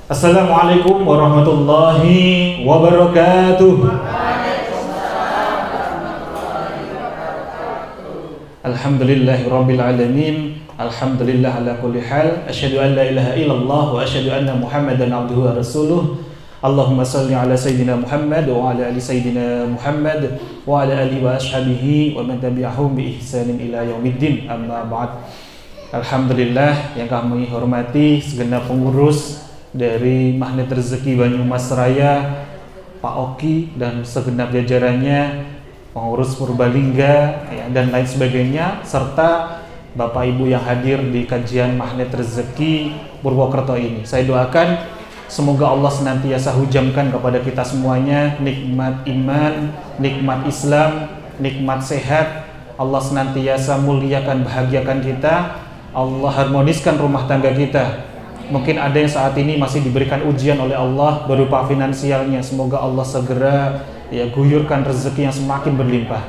Assalamualaikum warahmatullahi wabarakatuh. Alhamdulillahirabbil alamin. Alhamdulillah ala kulli hal. Asyhadu an la ilaha illallah wa asyhadu anna Muhammadan abduhu wa rasuluh. Allahumma salli ala sayyidina Muhammad wa ala ali sayyidina Muhammad wa ala alihi wa ashabihi wa man tabi'ahum bi ihsanin ila yaumiddin. Amma ba'd. Alhamdulillah yang kami hormati segenap pengurus dari Magnet Rezeki Banyumas Raya, Pak Oki dan segenap jajarannya, pengurus Purbalingga ya, dan lain sebagainya, serta Bapak Ibu yang hadir di kajian Magnet Rezeki Purwokerto ini. Saya doakan semoga Allah senantiasa hujamkan kepada kita semuanya nikmat iman, nikmat Islam, nikmat sehat. Allah senantiasa muliakan, bahagiakan kita. Allah harmoniskan rumah tangga kita. Mungkin ada yang saat ini masih diberikan ujian oleh Allah berupa finansialnya. Semoga Allah segera ya guyurkan rezeki yang semakin berlimpah.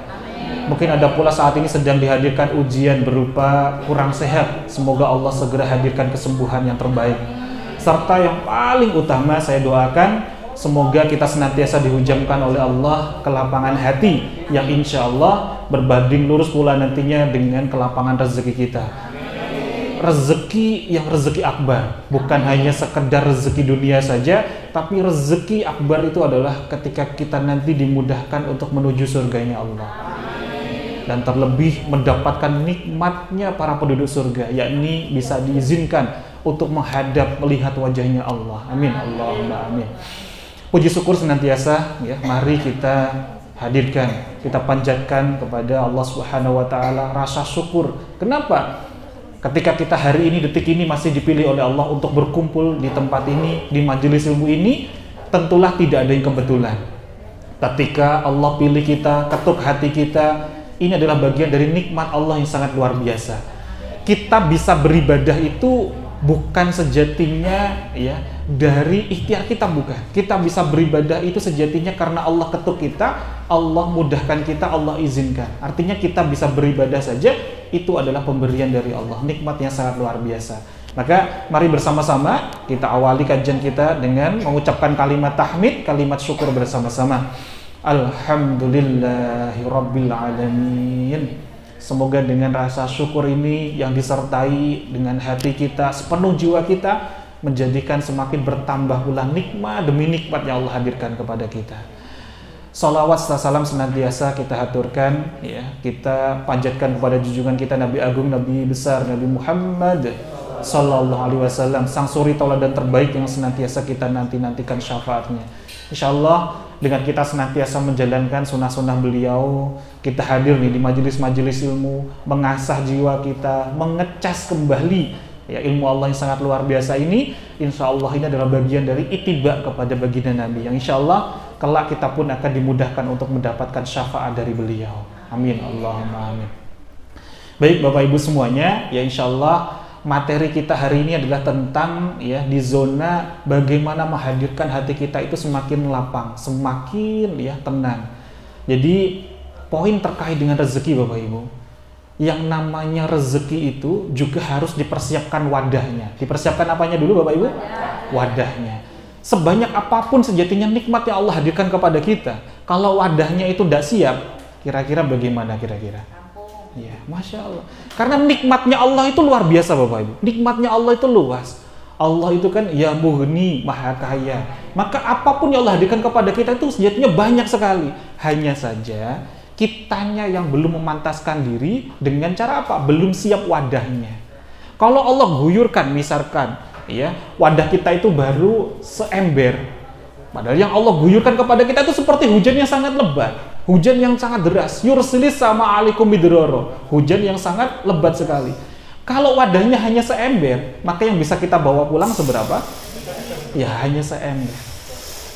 Mungkin ada pula saat ini sedang dihadirkan ujian berupa kurang sehat. Semoga Allah segera hadirkan kesembuhan yang terbaik. Serta yang paling utama saya doakan semoga kita senantiasa dihujamkan oleh Allah kelapangan hati yang insya Allah berbanding lurus pula nantinya dengan kelapangan rezeki kita. Rezeki yang rezeki akbar, bukan hanya sekedar rezeki dunia saja, tapi rezeki akbar itu adalah ketika kita nanti dimudahkan untuk menuju surganya Allah. Dan terlebih mendapatkan nikmatnya para penduduk surga, yakni bisa diizinkan untuk menghadap melihat wajahnya Allah. Amin, Allahumma amin. Puji syukur senantiasa ya, mari kita hadirkan, kita panjatkan kepada Allah Subhanahu wa taala rasa syukur. Kenapa? Ketika kita hari ini, detik ini masih dipilih oleh Allah untuk berkumpul di tempat ini, di majelis ilmu ini, tentulah tidak ada yang kebetulan. Ketika Allah pilih kita, ketuk hati kita, ini adalah bagian dari nikmat Allah yang sangat luar biasa. Kita bisa beribadah itu bukan sejatinya ya dari ikhtiar kita, bukan. Kita bisa beribadah itu sejatinya karena Allah ketuk kita, Allah mudahkan kita, Allah izinkan. Artinya kita bisa beribadah saja, itu adalah pemberian dari Allah, nikmat yang sangat luar biasa. Maka mari bersama-sama kita awali kajian kita dengan mengucapkan kalimat tahmid, kalimat syukur bersama-sama. Alhamdulillahirabbil alamin. Semoga dengan rasa syukur ini yang disertai dengan hati kita, sepenuh jiwa kita, menjadikan semakin bertambah pula nikmat demi nikmat yang Allah hadirkan kepada kita. Salawat serta salam senantiasa kita haturkan ya, kita panjatkan kepada junjungan kita Nabi Agung, Nabi besar, Nabi Muhammad sallallahu alaihi wasallam, sang suri tauladan terbaik yang senantiasa kita nantikan syafaatnya. Insyaallah dengan kita senantiasa menjalankan sunnah-sunnah beliau, kita hadir nih di majelis-majelis ilmu, mengasah jiwa kita, mengecas kembali ya ilmu Allah yang sangat luar biasa ini. Insya Allah ini adalah bagian dari ittiba kepada baginda Nabi yang insya Allah kelak kita pun akan dimudahkan untuk mendapatkan syafaat dari beliau. Amin, Allahumma amin. Baik Bapak Ibu semuanya, ya insya Allah materi kita hari ini adalah tentang ya di zona bagaimana menghadirkan hati kita itu semakin lapang, semakin ya tenang. Jadi poin terkait dengan rezeki Bapak Ibu, yang namanya rezeki itu juga harus dipersiapkan wadahnya. Dipersiapkan apanya dulu Bapak Ibu? Wadahnya. Sebanyak apapun sejatinya nikmat yang Allah hadirkan kepada kita, kalau wadahnya itu tidak siap, kira-kira bagaimana kira-kira? Ya, Masya Allah. Karena nikmatnya Allah itu luar biasa Bapak Ibu. Nikmatnya Allah itu luas. Allah itu kan ya mughni, maha kaya. Maka apapun yang Allah hadirkan kepada kita itu sejatinya banyak sekali. Hanya saja kitanya yang belum memantaskan diri dengan cara apa? Belum siap wadahnya. Kalau Allah guyurkan misalkan ya, wadah kita itu baru seember. Padahal yang Allah guyurkan kepada kita itu seperti hujan yang sangat lebat, hujan yang sangat deras. Yursilis sama alaikum bidroro, hujan yang sangat lebat sekali. Kalau wadahnya hanya seember, maka yang bisa kita bawa pulang seberapa? Ya hanya seember.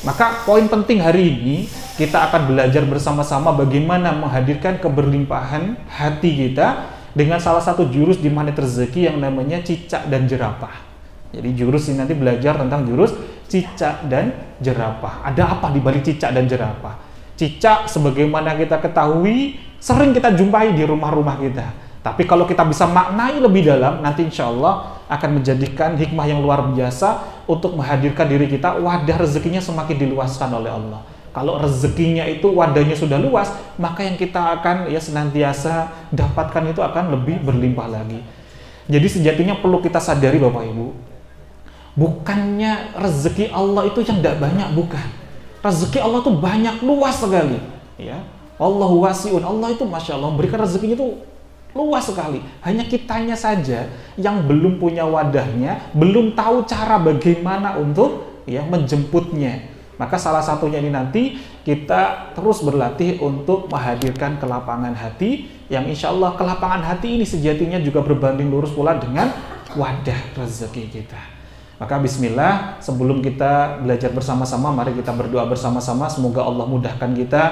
Maka poin penting hari ini kita akan belajar bersama-sama bagaimana menghadirkan keberlimpahan hati kita dengan salah satu jurus di Magnet Rezeki yang namanya cicak dan jerapah. Jadi jurus ini nanti belajar tentang jurus cicak dan jerapah. Ada apa di balik cicak dan jerapah? Cicak sebagaimana kita ketahui sering kita jumpai di rumah-rumah kita. Tapi kalau kita bisa maknai lebih dalam, nanti insya Allah akan menjadikan hikmah yang luar biasa untuk menghadirkan diri kita, wadah rezekinya semakin diluaskan oleh Allah. Kalau rezekinya itu wadahnya sudah luas, maka yang kita akan ya senantiasa dapatkan itu akan lebih berlimpah lagi. Jadi sejatinya perlu kita sadari Bapak Ibu, bukannya rezeki Allah itu yang tidak banyak, bukan. Rezeki Allah itu banyak, luas sekali. Ya, Allahu wasi'un, Allah itu Masya Allah memberikan rezekinya itu luas sekali. Hanya kitanya saja yang belum punya wadahnya, belum tahu cara bagaimana untuk ya menjemputnya. Maka salah satunya ini nanti kita terus berlatih untuk menghadirkan kelapangan hati, yang insya Allah kelapangan hati ini sejatinya juga berbanding lurus pula dengan wadah rezeki kita. Maka bismillah, sebelum kita belajar bersama-sama, mari kita berdoa bersama-sama. Semoga Allah mudahkan kita,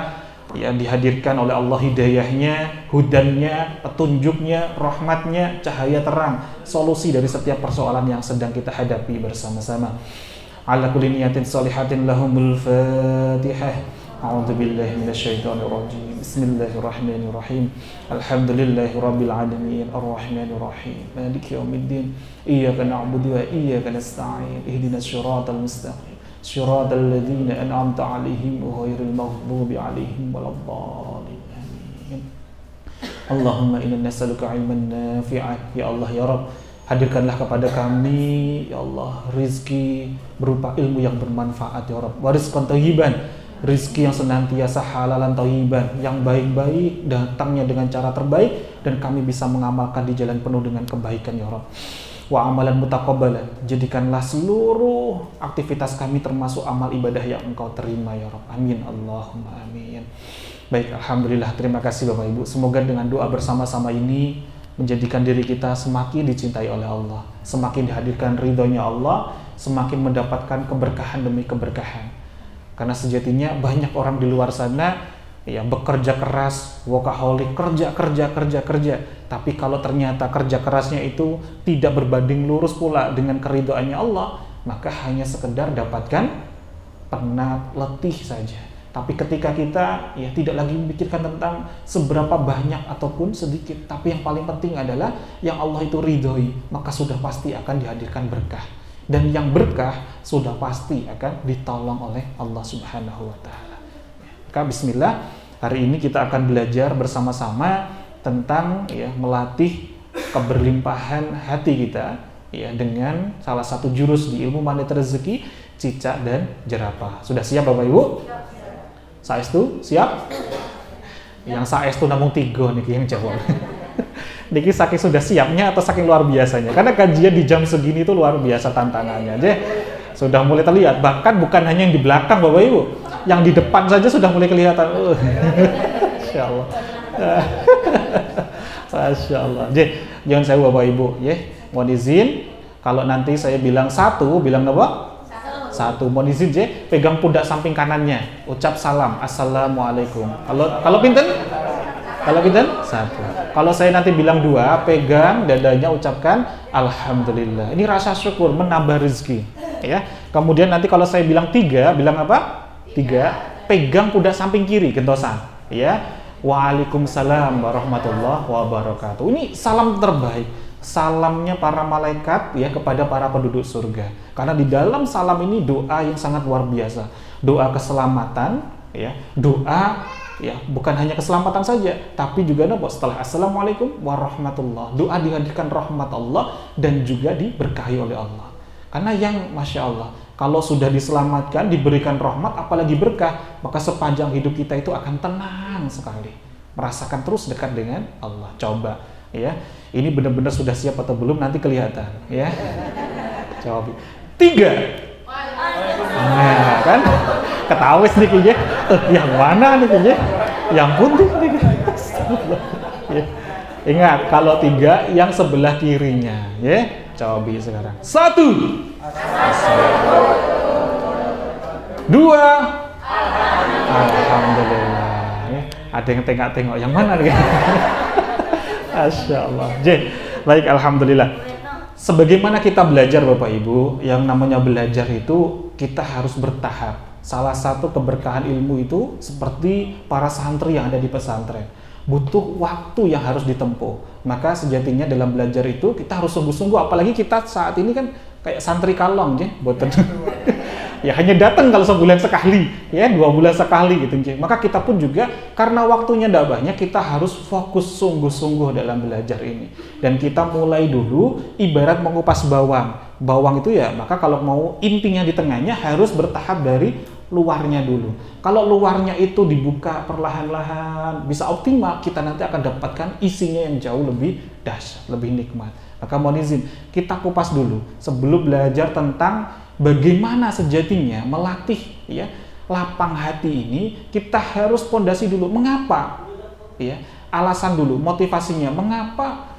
ya dihadirkan oleh Allah hidayahnya, hudannya, petunjuknya, rahmatnya, cahaya terang, solusi dari setiap persoalan yang sedang kita hadapi bersama-sama. Ala kulli niyatin salihatin lahumul fatihah. A'udzu billahi minasyaitonir rajim. Bismillahirrahmanirrahim. Alhamdulillahi rabbil alamin, arrahmanir rahim, maliki yaumiddin. Iyyaka na'budu wa iyyaka nasta'in. Ihdinas siratal mustaqim. Shiratal ladzina an'amta 'alaihim ghairil maghdubi 'alaihim waladdallin. Amin. Allahumma inna nas'aluka 'ilman nafi'an. Ya Allah ya Rabb, hadirkanlah kepada kami ya Allah rizki berupa ilmu yang bermanfaat ya Rabb, warizqan thayyiban, rizki yang senantiasa halalan thayyiban, yang baik-baik, datangnya dengan cara terbaik, dan kami bisa mengamalkan di jalan penuh dengan kebaikan ya Rabb. Wa amalan mutaqabbalan, jadikanlah seluruh aktivitas kami termasuk amal ibadah yang Engkau terima ya Rabb. Amin Allahumma amin. Baik, alhamdulillah, terima kasih Bapak Ibu. Semoga dengan doa bersama-sama ini menjadikan diri kita semakin dicintai oleh Allah, semakin dihadirkan ridhonya Allah, semakin mendapatkan keberkahan demi keberkahan. Karena sejatinya banyak orang di luar sana ya bekerja keras, workaholic, kerja, tapi kalau ternyata kerja kerasnya itu tidak berbanding lurus pula dengan keridhoannya Allah, maka hanya sekedar dapatkan penat, letih saja. Tapi ketika kita ya tidak lagi memikirkan tentang seberapa banyak ataupun sedikit, tapi yang paling penting adalah yang Allah itu ridhoi, maka sudah pasti akan dihadirkan berkah. Dan yang berkah sudah pasti akan ditolong oleh Allah Subhanahu wa Ta'ala. Maka bismillah, hari ini kita akan belajar bersama-sama tentang ya melatih keberlimpahan hati kita ya dengan salah satu jurus di ilmu magnet rezeki, cicak dan jerapah. Sudah siap Bapak Ibu? Saestu siap? Yang saestu namung 3 niki yang jawab. Niki saking sudah siapnya atau saking luar biasanya? Karena kajian di jam segini itu luar biasa tantangannya. Jadi sudah mulai terlihat, bahkan bukan hanya yang di belakang Bapak Ibu, yang di depan saja sudah mulai kelihatan. Masya Allah. Masya Allah. Jadi jangan saya Bapak Ibu, ya. Mohon izin kalau nanti saya bilang 1, bilang apa? 1. Mohon izin je, pegang pundak samping kanannya, ucap salam, assalamualaikum. Kalau pinten? Kalau pinten? 1. Kalau saya nanti bilang 2, pegang dadanya, ucapkan alhamdulillah. Ini rasa syukur, menambah rezeki. Ya. Kemudian nanti kalau saya bilang 3, bilang apa? 3, pegang pundak samping kiri, gentosan. Ya. Waalaikumsalam warahmatullahi wabarakatuh. Ini salam terbaik. Salamnya para malaikat ya kepada para penduduk surga. Karena di dalam salam ini doa yang sangat luar biasa. Doa keselamatan ya, doa ya bukan hanya keselamatan saja, tapi juga setelah assalamualaikum warahmatullah, doa dihadirkan rahmat Allah dan juga diberkahi oleh Allah. Karena yang Masya Allah, kalau sudah diselamatkan, diberikan rahmat, apalagi berkah, maka sepanjang hidup kita itu akan tenang sekali, merasakan terus dekat dengan Allah. Coba ya, ini benar-benar sudah siap atau belum nanti kelihatan ya. Coba 3. Nah kan ketawis nih kayaknya, yang mana nih kayaknya, yang putih nih ya. Ingat kalau 3 yang sebelah kirinya ya. Coba sekarang 1, 2, alhamdulillah ya. Ada yang tengok-tengok yang mana nih? Masya Allah. Baik, alhamdulillah. Sebagaimana kita belajar Bapak Ibu, yang namanya belajar itu kita harus bertahap. Salah satu keberkahan ilmu itu seperti para santri yang ada di pesantren. butuh waktu yang harus ditempuh. Maka sejatinya dalam belajar itu kita harus sungguh-sungguh, apalagi kita saat ini kan kayak santri kalong ya, boten. Ya hanya datang kalau sebulan sekali, ya 2 bulan sekali gitu. Maka kita pun juga karena waktunya tidak banyak, kita harus fokus sungguh-sungguh dalam belajar ini. Dan kita mulai dulu ibarat mengupas bawang. Bawang itu ya, maka kalau mau intinya di tengahnya harus bertahap dari luarnya dulu. Kalau luarnya itu dibuka perlahan-lahan, bisa optimal, kita nanti akan dapatkan isinya yang jauh lebih dahsyat, lebih nikmat. Maka mohon izin, kita kupas dulu sebelum belajar tentang bagaimana sejatinya melatih ya lapang hati ini. Kita harus pondasi dulu. Mengapa? Ya, alasan dulu, motivasinya. Mengapa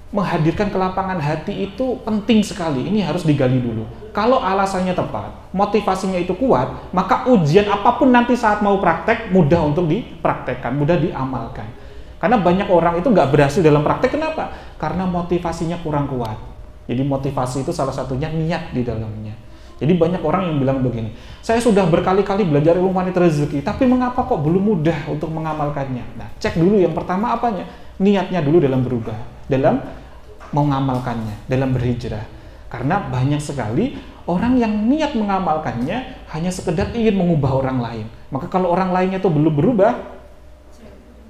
menghadirkan kelapangan hati itu penting sekali? Ini harus digali dulu. Kalau alasannya tepat, motivasinya itu kuat, maka ujian apapun nanti saat mau praktek mudah untuk dipraktekkan, mudah diamalkan. Karena banyak orang itu nggak berhasil dalam praktek. Kenapa? Karena motivasinya kurang kuat. Jadi motivasi itu salah satunya niat di dalamnya. Jadi banyak orang yang bilang begini, saya sudah berkali-kali belajar ilmu wanita rezeki, tapi mengapa kok belum mudah untuk mengamalkannya? Nah, cek dulu yang pertama apanya? Niatnya dulu dalam berubah, dalam mengamalkannya, dalam berhijrah. Karena banyak sekali orang yang niat mengamalkannya hanya sekedar ingin mengubah orang lain. Maka kalau orang lainnya itu belum berubah,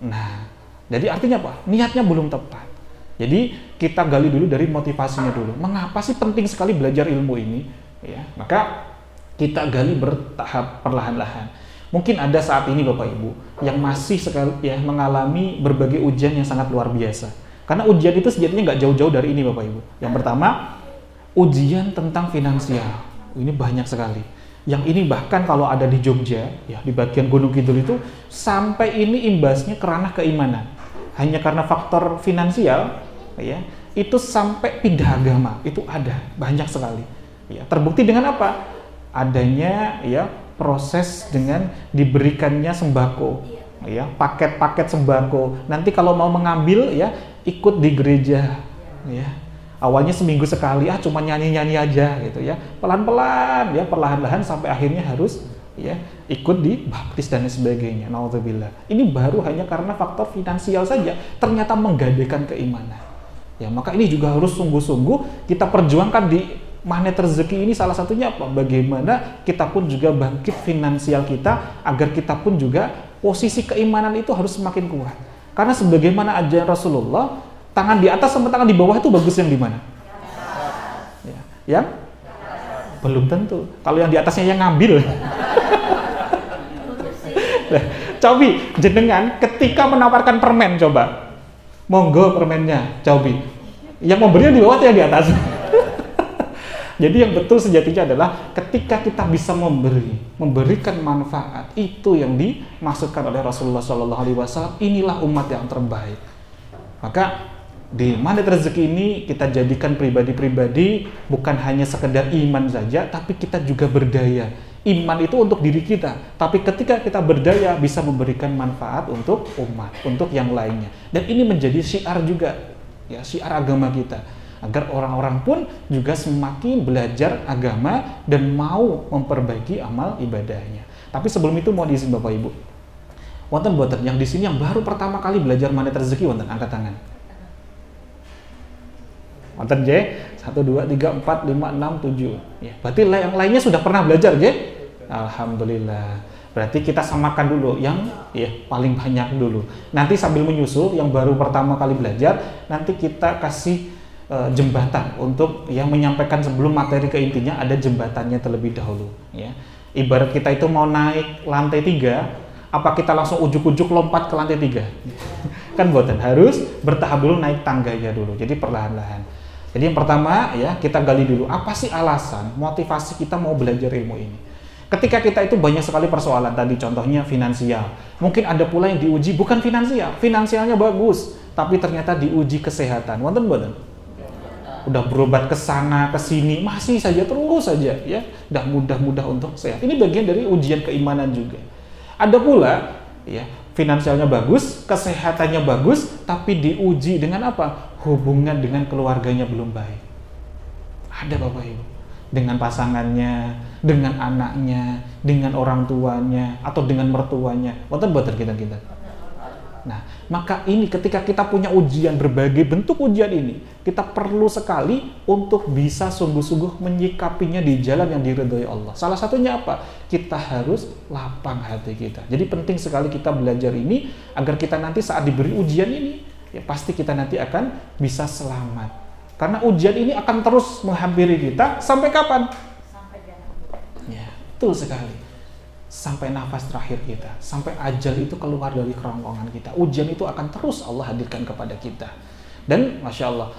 nah, jadi artinya apa? Niatnya belum tepat. Jadi kita gali dulu dari motivasinya dulu. Mengapa sih penting sekali belajar ilmu ini? Ya, maka kita gali bertahap perlahan-lahan. Mungkin ada saat ini Bapak Ibu yang masih sekali ya mengalami berbagai ujian yang sangat luar biasa. Karena ujian itu sejatinya nggak jauh-jauh dari ini Bapak Ibu. Yang pertama, ujian tentang finansial. Ini banyak sekali. Yang ini bahkan kalau ada di Jogja, ya di bagian Gunung Kidul itu sampai ini imbasnya ke ranah keimanan. Hanya karena faktor finansial, ya itu sampai pindah agama itu ada banyak sekali. Ya, terbukti dengan apa? Adanya ya proses dengan diberikannya sembako, ya paket-paket sembako. Nanti kalau mau mengambil ya ikut di gereja, ya awalnya seminggu sekali, cuma nyanyi-nyanyi aja gitu ya, pelan-pelan ya perlahan-lahan sampai akhirnya harus ya ikut di baptis dan sebagainya. Naudzubillah. Ini baru hanya karena faktor finansial saja ternyata menggadaikan keimanan. Ya maka ini juga harus sungguh-sungguh kita perjuangkan di magnet rezeki ini. Salah satunya apa? Bagaimana kita pun juga bangkit finansial kita agar kita pun juga posisi keimanan itu harus semakin kuat. Karena sebagaimana ajaran Rasulullah, tangan di atas sama tangan di bawah itu bagus yang di mana? Ya, yang belum tentu. Kalau yang di atasnya yang ngambil. Nah, cobi jenengan ketika menawarkan permen coba, monggo permennya, cobi. Yang memberinya di bawah atau yang di atas? Jadi yang betul sejatinya adalah ketika kita bisa memberikan manfaat, itu yang dimaksudkan oleh Rasulullah SAW. Inilah umat yang terbaik. Maka di magnet rezeki ini kita jadikan pribadi-pribadi bukan hanya sekedar iman saja, tapi kita juga berdaya. Iman itu untuk diri kita, tapi ketika kita berdaya bisa memberikan manfaat untuk umat, untuk yang lainnya. Dan ini menjadi syiar juga, ya syiar agama kita. Agar orang-orang pun juga semakin belajar agama dan mau memperbaiki amal ibadahnya. Tapi sebelum itu mohon izin Bapak Ibu. Wonten boten yang di sini yang baru pertama kali belajar magnet rezeki wonten angkat tangan. Wonten J? 1 2 3 4 5 6 7. Ya, berarti yang lainnya sudah pernah belajar J? Alhamdulillah. Berarti kita samakan dulu yang ya paling banyak dulu. Nanti sambil menyusul yang baru pertama kali belajar, nanti kita kasih jembatan untuk yang menyampaikan sebelum materi ke intinya, ada jembatannya terlebih dahulu ya. Ibarat kita itu mau naik lantai 3, apa kita langsung ujuk-ujuk lompat ke lantai 3? Kan boten, harus bertahap dulu naik tangganya dulu. Jadi perlahan-lahan. Jadi yang pertama ya kita gali dulu apa sih alasan motivasi kita mau belajar ilmu ini. Ketika kita itu banyak sekali persoalan, tadi contohnya finansial. Mungkin ada pula yang diuji bukan finansial, finansialnya bagus, tapi ternyata diuji kesehatan. Wonten boten? Udah berobat ke sana ke sini masih saja terus saja ya udah mudah-mudah untuk sehat. Ini bagian dari ujian keimanan juga. Ada pula ya finansialnya bagus, kesehatannya bagus, tapi diuji dengan apa? Hubungan dengan keluarganya belum baik. Ada Bapak Ibu, dengan pasangannya, dengan anaknya, dengan orang tuanya atau dengan mertuanya. Boten kita. Nah, maka ini ketika kita punya ujian, berbagai bentuk ujian ini, kita perlu sekali untuk bisa sungguh-sungguh menyikapinya di jalan yang diridhoi Allah. Salah satunya apa? Kita harus lapang hati kita. Jadi penting sekali kita belajar ini agar kita nanti saat diberi ujian ini, ya pasti kita nanti akan bisa selamat. Karena ujian ini akan terus menghampiri kita sampai kapan? Sampai ya, betul sekali. Sampai nafas terakhir kita, sampai ajal itu keluar dari kerongkongan kita. Ujian itu akan terus Allah hadirkan kepada kita. Dan Masya Allah,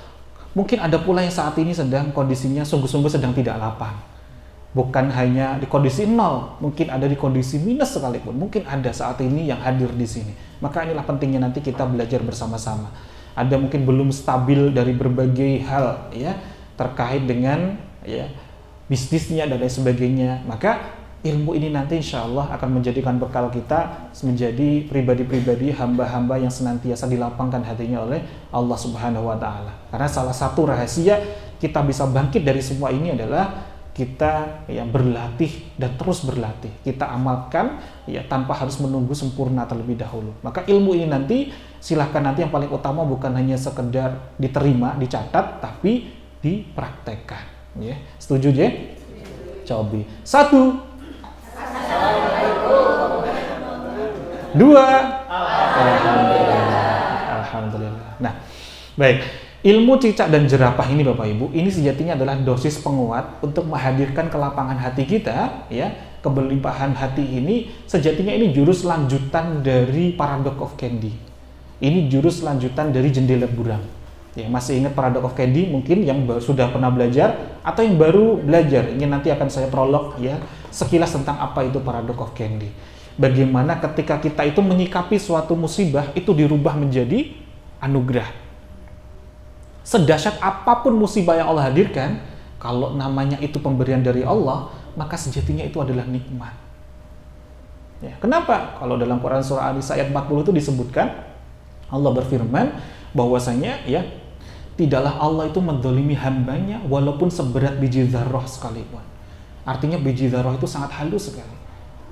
mungkin ada pula yang saat ini sedang kondisinya sungguh-sungguh sedang tidak lapang. Bukan hanya di kondisi 0, mungkin ada di kondisi minus sekalipun. Mungkin ada saat ini yang hadir di sini. Maka inilah pentingnya nanti kita belajar bersama-sama. Ada mungkin belum stabil dari berbagai hal, ya, terkait dengan ya bisnisnya dan lain sebagainya. Maka ilmu ini nanti insya Allah akan menjadikan bekal kita menjadi pribadi-pribadi, hamba-hamba yang senantiasa dilapangkan hatinya oleh Allah Subhanahu wa Ta'ala. Karena salah satu rahasia kita bisa bangkit dari semua ini adalah kita ya berlatih dan terus berlatih. Kita amalkan ya tanpa harus menunggu sempurna terlebih dahulu. Maka ilmu ini nanti silahkan nanti yang paling utama bukan hanya sekedar diterima, dicatat, tapi dipraktekkan. Ya, setuju ya? Coba. 1. Dua. Alhamdulillah. Nah, baik. Ilmu cicak dan jerapah ini Bapak Ibu, ini sejatinya adalah dosis penguat untuk menghadirkan kelapangan hati kita, ya. Kebelimpahan hati ini sejatinya ini jurus lanjutan dari Paradox of Candy. Ini jurus lanjutan dari jendela buram. Ya, masih ingat Paradox of Candy mungkin yang sudah pernah belajar atau yang baru belajar. Ini nanti akan saya prolog ya sekilas tentang apa itu Paradox of Candy. Bagaimana ketika kita itu menyikapi suatu musibah itu dirubah menjadi anugerah. Sedahsyat apapun musibah yang Allah hadirkan, kalau namanya itu pemberian dari Allah, maka sejatinya itu adalah nikmat. Ya, kenapa? Kalau dalam Quran surah An-Nisa ayat 40 itu disebutkan, Allah berfirman bahwasanya ya tidaklah Allah itu menzalimi hambanya walaupun seberat biji zarrah sekalipun. Artinya biji zarrah itu sangat halus sekali.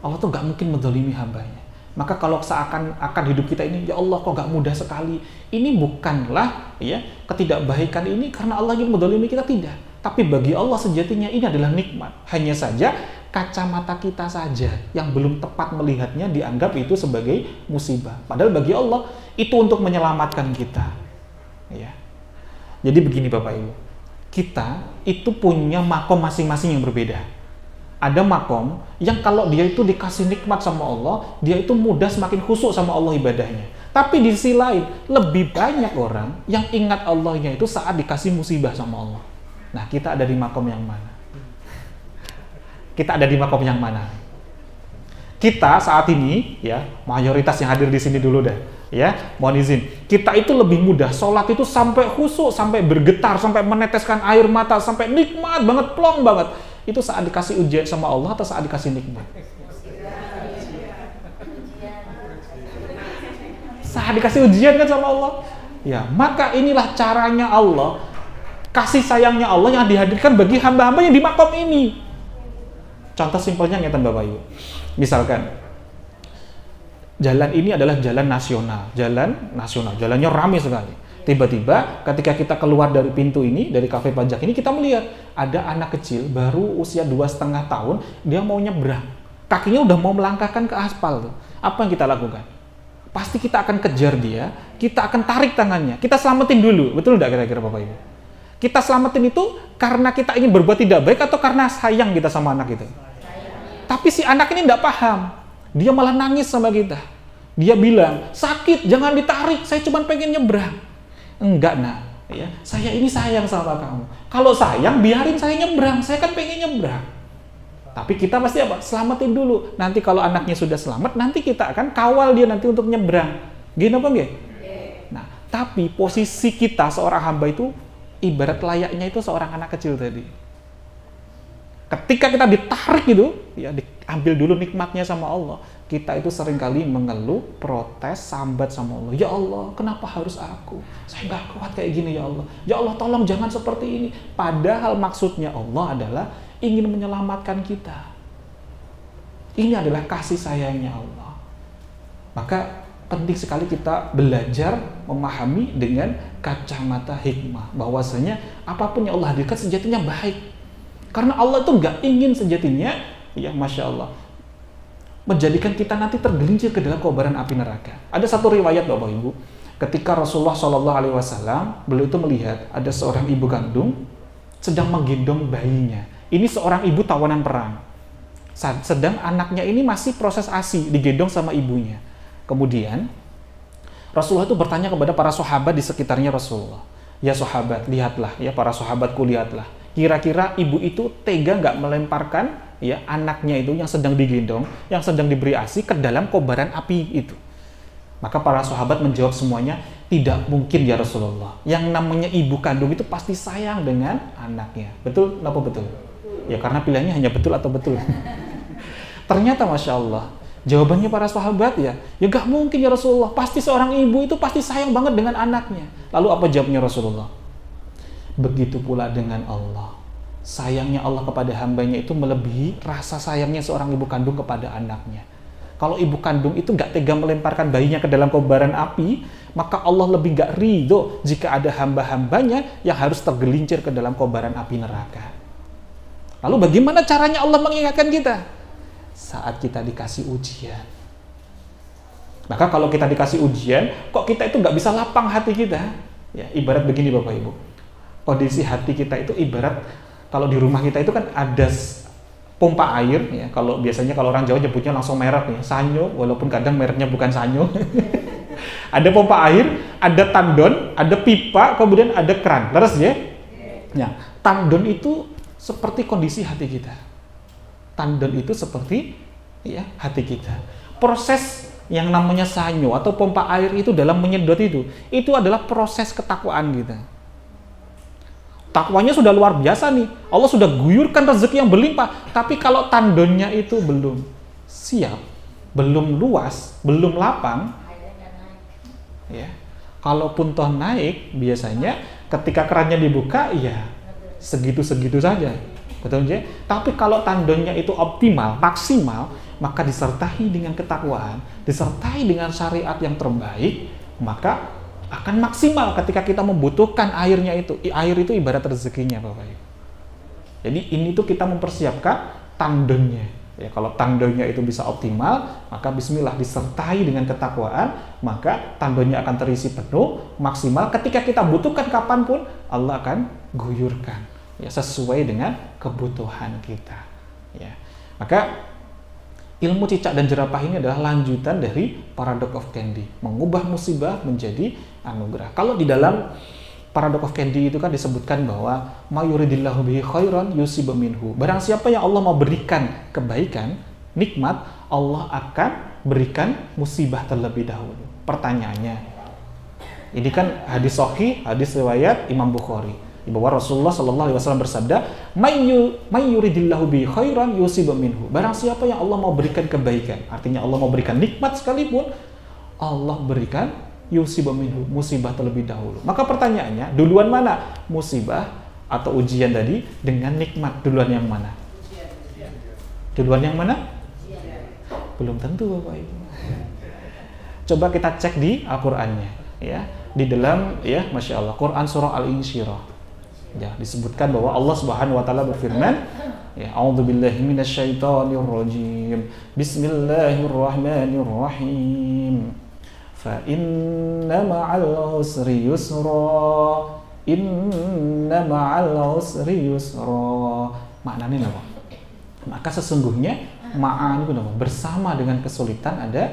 Allah tuh gak mungkin menzalimi hambanya. Maka kalau seakan-akan hidup kita ini, ya Allah kok gak mudah sekali. Ini bukanlah ya ketidakbaikan ini karena Allah ingin menzalimi kita, tidak. Tapi bagi Allah sejatinya ini adalah nikmat. Hanya saja kacamata kita saja yang belum tepat melihatnya dianggap itu sebagai musibah. Padahal bagi Allah itu untuk menyelamatkan kita. Ya. Jadi begini Bapak Ibu, kita itu punya makom masing-masing yang berbeda. Ada makom yang kalau dia itu dikasih nikmat sama Allah, dia itu mudah semakin khusyuk sama Allah ibadahnya. Tapi di sisi lain, lebih banyak orang yang ingat Allahnya itu saat dikasih musibah sama Allah. Nah, kita ada di makom yang mana? Kita ada di makom yang mana? Kita saat ini, ya, mayoritas yang hadir di sini dulu dah, ya, mohon izin. Kita itu lebih mudah, sholat itu sampai khusyuk, sampai bergetar, sampai meneteskan air mata, sampai nikmat banget, plong banget. Itu saat dikasih ujian sama Allah atau saat dikasih nikmat? Saat dikasih ujian kan sama Allah. Ya, maka inilah caranya Allah, kasih sayangnya Allah yang dihadirkan bagi hamba-hamba yang di makom ini. Contoh simpelnya ngeten Bapak Ibu. Misalkan jalan ini adalah jalan nasional, jalannya ramai sekali. Tiba-tiba ketika kita keluar dari pintu ini, dari kafe pajak ini, kita melihat ada anak kecil baru usia 2,5 tahun, dia mau nyebrang. Kakinya udah mau melangkahkan ke aspal tuh. Apa yang kita lakukan? Pasti kita akan kejar dia, kita akan tarik tangannya, kita selamatin dulu. Betul nggak kira-kira Bapak Ibu? Kita selamatin itu karena kita ingin berbuat tidak baik atau karena sayang kita sama anak itu? Tapi si anak ini nggak paham. Dia malah nangis sama kita. Dia bilang, sakit, jangan ditarik, saya cuma pengen nyebrang. Enggak nak, ya, saya ini sayang sama kamu. Kalau sayang, biarin saya nyebrang, saya kan pengen nyebrang. Tapi kita pasti apa? Selamatin dulu. Nanti kalau anaknya sudah selamat, nanti kita akan kawal dia nanti untuk nyebrang. Gini apa enggak? Nah, tapi posisi kita seorang hamba itu ibarat layaknya itu seorang anak kecil tadi. Ketika kita ditarik gitu, ya diambil dulu nikmatnya sama Allah. Kita itu seringkali mengeluh, protes, sambat sama Allah. Ya Allah, kenapa harus aku? Saya nggak kuat kayak gini ya Allah. Ya Allah, tolong jangan seperti ini. Padahal maksudnya Allah adalah ingin menyelamatkan kita. Ini adalah kasih sayangnya Allah. Maka penting sekali kita belajar memahami dengan kacamata hikmah, bahwasanya apapun yang Allah hadirkan sejatinya baik. Karena Allah itu nggak ingin sejatinya, ya Masya Allah, menjadikan kita nanti tergelincir ke dalam kobaran api neraka. Ada satu riwayat Bapak Ibu, ketika Rasulullah SAW, beliau itu melihat ada seorang ibu kandung sedang menggendong bayinya. Ini seorang ibu tawanan perang. Sedang anaknya ini masih proses ASI, digendong sama ibunya. Kemudian Rasulullah itu bertanya kepada para sahabat di sekitarnya Rasulullah. Ya sahabat, lihatlah, ya para sahabatku, lihatlah. Kira-kira ibu itu tega nggak melemparkan ya anaknya itu yang sedang digendong, yang sedang diberi ASI ke dalam kobaran api itu? Maka para sahabat menjawab semuanya, tidak mungkin ya Rasulullah. Yang namanya ibu kandung itu pasti sayang dengan anaknya. Betul? Kenapa betul? Ya karena pilihannya hanya betul atau betul. Ternyata Masya Allah, jawabannya para sahabat ya gak mungkin ya Rasulullah. Pasti seorang ibu itu pasti sayang banget dengan anaknya. Lalu apa jawabnya Rasulullah? Begitu pula dengan Allah. Sayangnya Allah kepada hambanya itu melebihi rasa sayangnya seorang ibu kandung kepada anaknya. Kalau ibu kandung itu gak tega melemparkan bayinya ke dalam kobaran api, maka Allah lebih gak ridho jika ada hamba-hambanya yang harus tergelincir ke dalam kobaran api neraka. Lalu bagaimana caranya Allah mengingatkan kita? Saat kita dikasih ujian. Maka kalau kita dikasih ujian, kok kita itu nggak bisa lapang hati kita? Ya, ibarat begini Bapak Ibu. Kondisi hati kita itu ibarat kalau di rumah kita itu kan ada pompa air. Ya, kalau biasanya kalau orang Jawa nyebutnya langsung merek ya, sanyo, walaupun kadang mereknya bukan sanyo. Ada pompa air, ada tandon, ada pipa, kemudian ada keran. Leres ya? Ya, tandon itu seperti kondisi hati kita. Tandon itu seperti ya hati kita. Proses yang namanya sanyo atau pompa air itu dalam menyedot itu adalah proses ketakwaan kita. Takwanya sudah luar biasa nih. Allah sudah guyurkan rezeki yang berlimpah. Tapi kalau tandonnya itu belum siap, belum luas, belum lapang, ya. Kalaupun toh naik, biasanya ketika kerannya dibuka, ya segitu-segitu saja. Betul ya? Tapi kalau tandonnya itu optimal, maksimal, maka disertai dengan ketakwaan, disertai dengan syariat yang terbaik, maka akan maksimal ketika kita membutuhkan airnya itu. Air itu ibarat rezekinya, Bapak Ibu. Jadi ini tuh kita mempersiapkan tandonnya. Ya, kalau tandonnya itu bisa optimal, maka bismillah disertai dengan ketakwaan, maka tandonnya akan terisi penuh, maksimal. Ketika kita butuhkan kapanpun, Allah akan guyurkan. Ya, sesuai dengan kebutuhan kita. Ya. Maka ilmu cicak dan jerapah ini adalah lanjutan dari Paradox of Candy, mengubah musibah menjadi anugerah. Kalau di dalam Paradox of Candy itu kan disebutkan bahwa mayuridillahu bihi khairan yusiba minhu. Barang siapa yang Allah mau berikan kebaikan, nikmat, Allah akan berikan musibah terlebih dahulu. Pertanyaannya, ini kan hadis sahih, hadis riwayat Imam Bukhari, bahwa Rasulullah SAW bersabda, "Mayyuridillahu bi khairan yusiba minhu." Barang siapa yang Allah mau berikan kebaikan, artinya Allah mau berikan nikmat sekalipun, Allah berikan yusiba minhu, musibah terlebih dahulu. Maka pertanyaannya, duluan mana? Musibah atau ujian tadi dengan nikmat, duluan yang mana? Duluan yang mana? Belum tentu, Bapak Ibu. Coba kita cek di Al-Qur'annya, ya. Di dalam ya, Masya Allah, Quran surah Al-Insyirah. Ya, disebutkan bahwa Allah Subhanahu wa taala berfirman, ya, a'udzubillahi minasyaitonirrajim. Bismillahirrahmanirrahim. Fa inna ma'al usri yusra. Inna ma'al usri yusra. Maknanya apa? Maka sesungguhnya ma'an itu apa? Bersama dengan kesulitan ada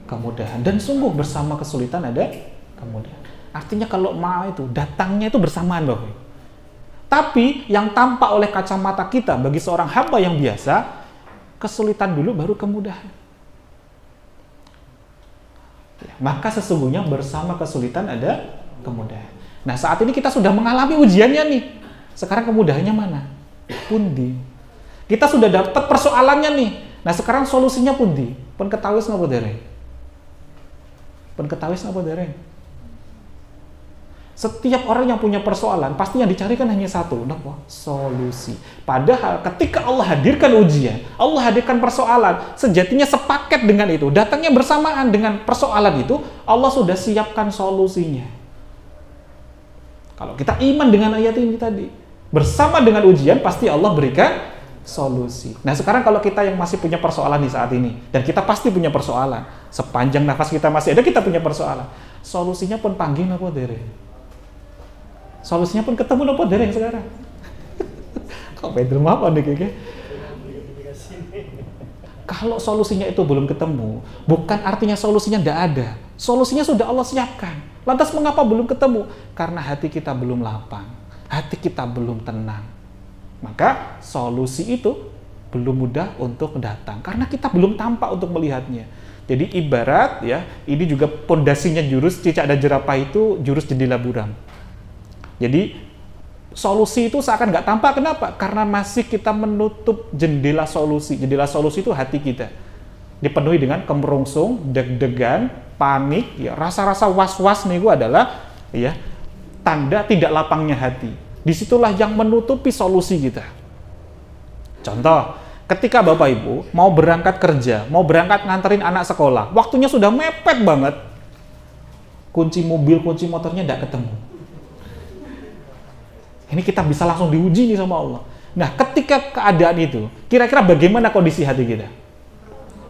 kemudahan, dan sungguh bersama kesulitan ada kemudahan. Artinya kalau ma'a itu datangnya itu bersamaan, Bapak. Tapi yang tampak oleh kacamata kita bagi seorang hamba yang biasa, kesulitan dulu baru kemudahan. Ya, maka sesungguhnya bersama kesulitan ada kemudahan. Nah, saat ini kita sudah mengalami ujiannya nih. Sekarang kemudahannya mana? Pundi. Kita sudah dapat persoalannya nih. Nah, sekarang solusinya pundi. Pun ketawis napa dereng? Pun ketawis napa dereng? Setiap orang yang punya persoalan, pasti yang dicarikan hanya satu, solusi. Padahal ketika Allah hadirkan ujian, Allah hadirkan persoalan, sejatinya sepaket dengan itu, datangnya bersamaan dengan persoalan itu, Allah sudah siapkan solusinya. Kalau kita iman dengan ayat ini tadi, bersama dengan ujian, pasti Allah berikan solusi. Nah sekarang kalau kita yang masih punya persoalan di saat ini, dan kita pasti punya persoalan, sepanjang nafas kita masih ada, kita punya persoalan. Solusinya pun panggil apa dere? Solusinya pun ketemu apa dereng sekarang? Kok bedroom apa nih kayaknya? Kalau solusinya itu belum ketemu, bukan artinya solusinya tidak ada. Solusinya sudah Allah siapkan. Lantas mengapa belum ketemu? Karena hati kita belum lapang, hati kita belum tenang. Maka solusi itu belum mudah untuk datang, karena kita belum tampak untuk melihatnya. Jadi ibarat ya, ini juga pondasinya jurus cicak dan jerapah itu jurus jendela buram. Jadi solusi itu seakan nggak tampak. Kenapa? Karena masih kita menutup jendela solusi. Jendela solusi itu hati kita dipenuhi dengan kemerungsung, deg-degan, panik, ya, rasa-rasa was-was nih adalah ya tanda tidak lapangnya hati. Disitulah yang menutupi solusi kita. Contoh, ketika Bapak Ibu mau berangkat kerja, mau berangkat nganterin anak sekolah, waktunya sudah mepet banget, kunci mobil, kunci motornya tidak ketemu. Ini kita bisa langsung diuji nih sama Allah. Nah, ketika keadaan itu, kira-kira bagaimana kondisi hati kita?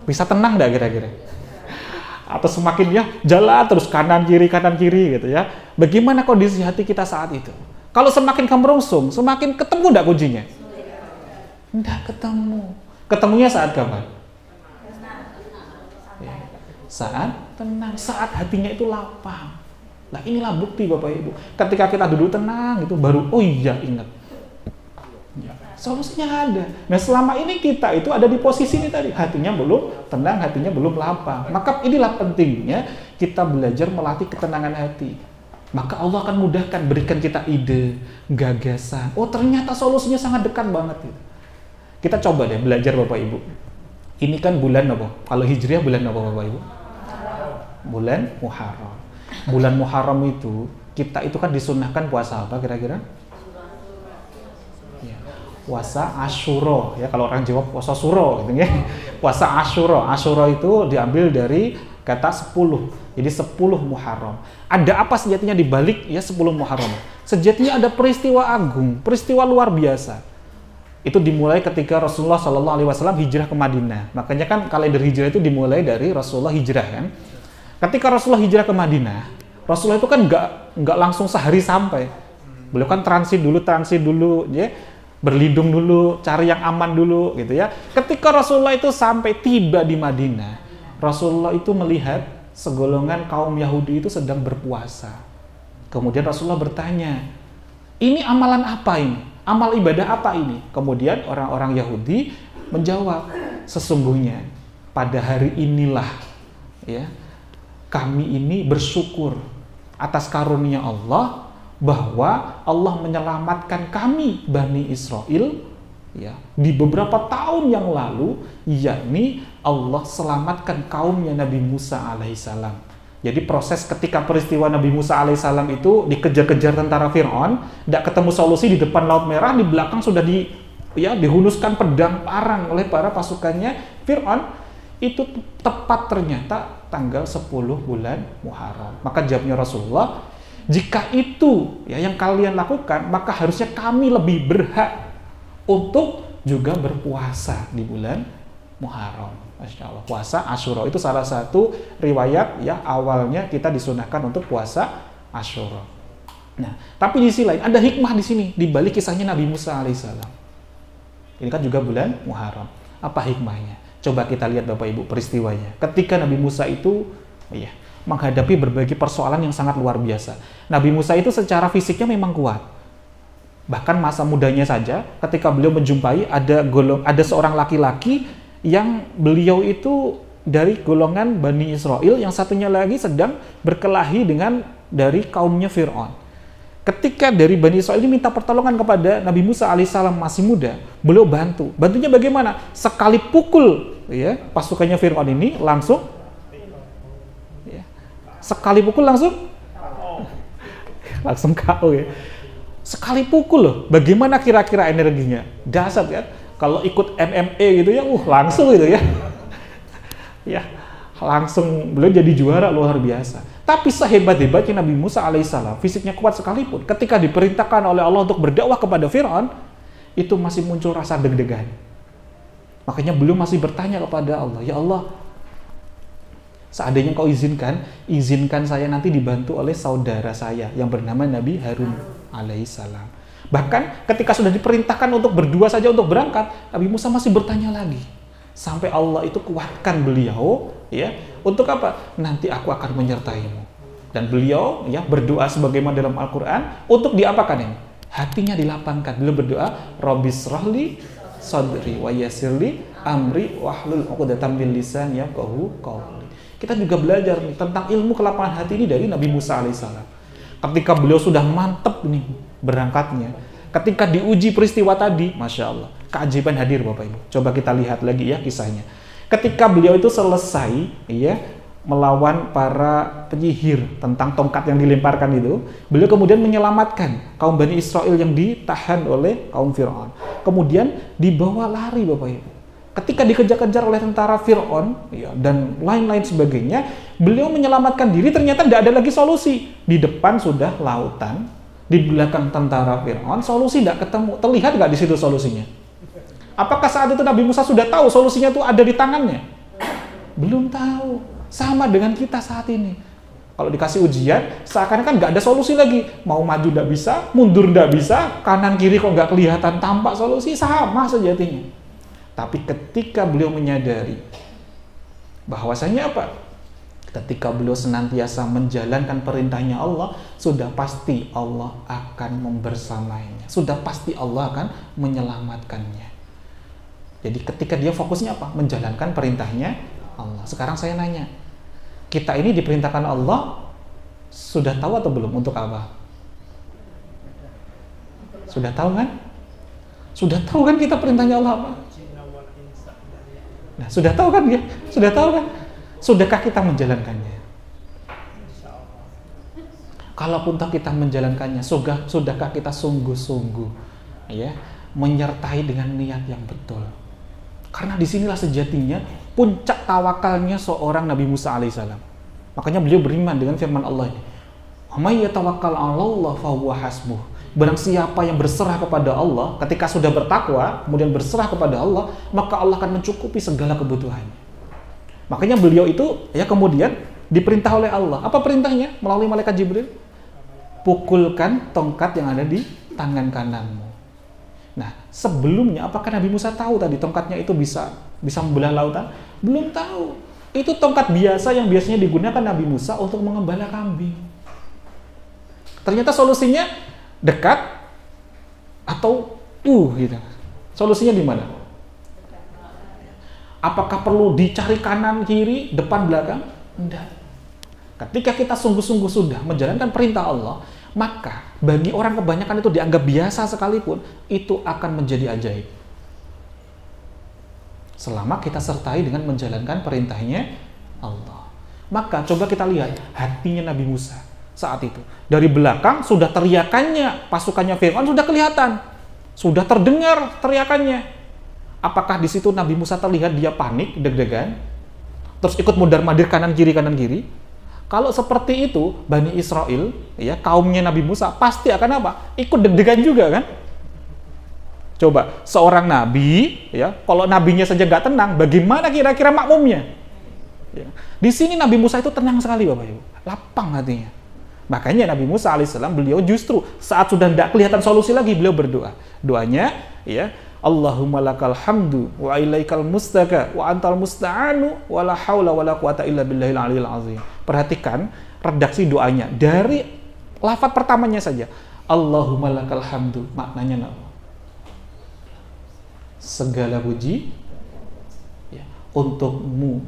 Bisa tenang nggak kira-kira? Atau semakin ya jalan terus kanan kiri gitu ya? Bagaimana kondisi hati kita saat itu? Kalau semakin kemerungsung, semakin ketemu nggak kuncinya? Nggak ketemu. Ketemunya saat kapan? Ya, saat tenang, saat hatinya itu lapang. Nah inilah bukti Bapak Ibu. Ketika kita duduk tenang itu baru, oh iya ingat. Ya, solusinya ada. Nah selama ini kita itu ada di posisi ini tadi. Hatinya belum tenang, hatinya belum lapang. Maka inilah pentingnya kita belajar melatih ketenangan hati. Maka Allah akan mudahkan, berikan kita ide, gagasan. Oh ternyata solusinya sangat dekat banget. Kita coba deh belajar Bapak Ibu. Ini kan bulan apa? Kalau Hijriah bulan apa Bapak Ibu? Bulan Muharram. Bulan Muharram itu, kita itu kan disunahkan puasa apa kira-kira? Ya, puasa Asyura, ya kalau orang Jawa puasa Suro gitu ya. Puasa Asyura. Asyura itu diambil dari kata 10. Jadi 10 Muharram. Ada apa sejatinya di balik ya 10 Muharram? Sejatinya ada peristiwa agung, peristiwa luar biasa. Itu dimulai ketika Rasulullah SAW hijrah ke Madinah. Makanya kan kalender hijrah itu dimulai dari Rasulullah hijrah kan. Ketika Rasulullah hijrah ke Madinah, Rasulullah itu kan nggak langsung sehari sampai. Beliau kan transit dulu, ya, berlindung dulu, cari yang aman dulu, gitu ya. Ketika Rasulullah itu sampai tiba di Madinah, Rasulullah itu melihat segolongan kaum Yahudi itu sedang berpuasa. Kemudian Rasulullah bertanya, ini amalan apa ini? Amal ibadah apa ini? Kemudian orang-orang Yahudi menjawab, sesungguhnya pada hari inilah, ya, kami ini bersyukur atas karunia Allah bahwa Allah menyelamatkan kami Bani Israel ya di beberapa tahun yang lalu, yakni Allah selamatkan kaumnya Nabi Musa alaihissalam. Jadi proses ketika peristiwa Nabi Musa alaihissalam itu dikejar-kejar tentara Fir'aun, tidak ketemu solusi di depan Laut Merah, di belakang sudah dihunuskan pedang parang oleh para pasukannya Fir'aun. Itu tepat ternyata tanggal 10 bulan Muharram. Maka jawabnya Rasulullah, jika itu ya yang kalian lakukan, maka harusnya kami lebih berhak untuk juga berpuasa di bulan Muharram. Masya Allah. Puasa Asyura itu salah satu riwayat ya awalnya kita disunahkan untuk puasa Asyura. Nah, tapi di sisi lain ada hikmah di sini di balik kisahnya Nabi Musa alaihissalam. Ini kan juga bulan Muharram. Apa hikmahnya? Coba kita lihat Bapak Ibu peristiwanya. Ketika Nabi Musa itu menghadapi berbagai persoalan yang sangat luar biasa. Nabi Musa itu secara fisiknya memang kuat. Bahkan masa mudanya saja ketika beliau menjumpai ada seorang laki-laki yang beliau itu dari golongan Bani Israel, yang satunya lagi sedang berkelahi dengan dari kaumnya Fir'aun. Ketika dari Bani Israel ini minta pertolongan kepada Nabi Musa alaihissalam masih muda, beliau bantu. Bantunya bagaimana? Sekali pukul ya pasukannya Fir'aun ini langsung sekali pukul langsung langsung KO ya. Sekali pukul loh, bagaimana kira-kira energinya? Dahsyat kan? Kalau ikut MMA gitu ya, langsung gitu ya. Ya, langsung beliau jadi juara luar biasa. Tapi sehebat-hebatnya Nabi Musa alaihissalam, fisiknya kuat sekalipun, ketika diperintahkan oleh Allah untuk berdakwah kepada Fir'aun, itu masih muncul rasa deg-degan. Makanya beliau masih bertanya kepada Allah, ya Allah, seandainya kau izinkan saya nanti dibantu oleh saudara saya yang bernama Nabi Harun alaihissalam. Bahkan ketika sudah diperintahkan untuk berdua saja untuk berangkat, Nabi Musa masih bertanya lagi. Sampai Allah itu kuatkan beliau, ya, untuk apa? Nanti aku akan menyertaimu. Dan beliau ya berdoa sebagaimana dalam Al-Qur'an untuk diapakan ini? Hatinya dilapangkan. Beliau berdoa, Rabbis rahli sadri wa yassirli amri wahlul 'uqdatam min lisani yafqahu qawli. Kita juga belajar nih tentang ilmu kelapangan hati ini dari Nabi Musa alaihissalam. Ketika beliau sudah mantep nih berangkatnya, ketika diuji peristiwa tadi, Masya Allah, keajaiban hadir Bapak Ibu. Coba kita lihat lagi ya kisahnya. Ketika beliau itu selesai ya melawan para penyihir tentang tongkat yang dilemparkan itu, beliau kemudian menyelamatkan kaum Bani Israel yang ditahan oleh kaum Fir'aun. Kemudian dibawa lari Bapak Ibu. Ketika dikejar-kejar oleh tentara Fir'aun ya, dan lain-lain sebagainya, beliau menyelamatkan diri, ternyata tidak ada lagi solusi. Di depan sudah lautan, di belakang tentara Fir'aun, solusi tidak ketemu. Terlihat nggak di situ solusinya? Apakah saat itu Nabi Musa sudah tahu solusinya itu ada di tangannya? Belum tahu. Sama dengan kita saat ini. Kalau dikasih ujian, seakan-akan nggak ada solusi lagi. Mau maju nggak bisa, mundur nggak bisa, kanan kiri kok nggak kelihatan tampak solusi, sama sejatinya. Tapi ketika beliau menyadari bahwasanya apa? Ketika beliau senantiasa menjalankan perintahnya Allah, sudah pasti Allah akan membersamainya. Sudah pasti Allah akan menyelamatkannya. Jadi ketika dia fokusnya apa? Menjalankan perintahnya Allah. Sekarang saya nanya, kita ini diperintahkan Allah, sudah tahu atau belum untuk apa? Sudah tahu kan? Sudah tahu kan kita perintahnya Allah apa? Nah, sudah tahu kan ya? Sudah tahu kan? Sudahkah kita menjalankannya? Kalaupun tak kita menjalankannya, sudahkah kita sungguh-sungguh ya menyertai dengan niat yang betul? Karena disinilah sejatinya puncak tawakalnya seorang Nabi Musa alaihissalam. Makanya beliau beriman dengan firman Allah ini. "Wa may yatawakkal 'alallahi fa huwa hasbuh." Barang siapa yang berserah kepada Allah, ketika sudah bertakwa, kemudian berserah kepada Allah, maka Allah akan mencukupi segala kebutuhannya. Makanya beliau itu ya kemudian diperintah oleh Allah. Apa perintahnya? Melalui malaikat Jibril. Pukulkan tongkat yang ada di tangan kananmu. Nah, sebelumnya apakah Nabi Musa tahu tadi tongkatnya itu bisa membelah lautan? Belum tahu. Itu tongkat biasa yang biasanya digunakan Nabi Musa untuk mengembala kambing. Ternyata solusinya dekat atau gitu. Solusinya di mana? Apakah perlu dicari kanan, kiri, depan, belakang? Tidak. Ketika kita sungguh-sungguh sudah menjalankan perintah Allah, maka bagi orang kebanyakan itu dianggap biasa sekalipun, itu akan menjadi ajaib. Selama kita sertai dengan menjalankan perintahnya Allah. Maka coba kita lihat hatinya Nabi Musa saat itu. Dari belakang sudah teriakannya, pasukannya Fir'aun sudah kelihatan. Sudah terdengar teriakannya. Apakah di situ Nabi Musa terlihat dia panik, deg-degan? Terus ikut mundar-mandir kanan kiri? Kalau seperti itu, Bani Israel, ya kaumnya Nabi Musa pasti akan apa? Ikut deg-degan juga kan? Coba, seorang nabi, ya kalau nabinya saja nggak tenang, bagaimana kira-kira makmumnya? Ya. Di sini Nabi Musa itu tenang sekali Bapak Ibu, lapang hatinya. Makanya Nabi Musa alaihissalam beliau justru saat sudah tidak kelihatan solusi lagi beliau berdoa. Doanya ya Allahumma lakal hamdu wa ilaikal mustaka wa antal musta'anu wa la haula wa la quwata illa billahil aliyil azim. Perhatikan redaksi doanya dari lafaz pertamanya saja. Allahumma lakal hamdu, maknanya apa? Segala puji ya, untukmu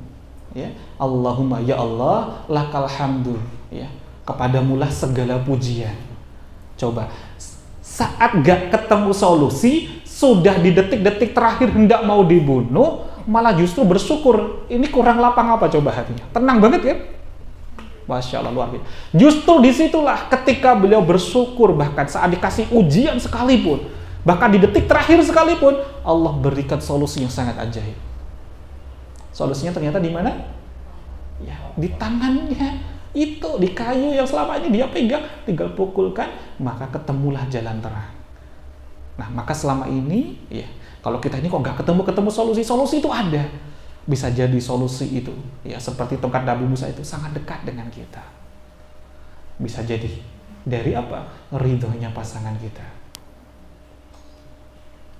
ya. Allahumma ya Allah lakal hamdu ya. Kepadamulah segala pujian. Coba, saat gak ketemu solusi, sudah di detik-detik terakhir hendak mau dibunuh, malah justru bersyukur. Ini kurang lapang apa coba hatinya? Tenang banget kan? Masya Allah, luar biasa. Justru disitulah ketika beliau bersyukur, bahkan saat dikasih ujian sekalipun, bahkan di detik terakhir sekalipun, Allah berikan solusi yang sangat ajaib. Solusinya ternyata di mana? Ya, di tangannya itu, di kayu yang selama ini dia pegang, tinggal pukulkan, maka ketemulah jalan terang. Nah, maka selama ini, ya, kalau kita ini kok nggak ketemu solusi itu ada. Bisa jadi solusi itu, ya, seperti tongkat Nabi Musa itu sangat dekat dengan kita. Bisa jadi dari apa? Ridhonya pasangan kita.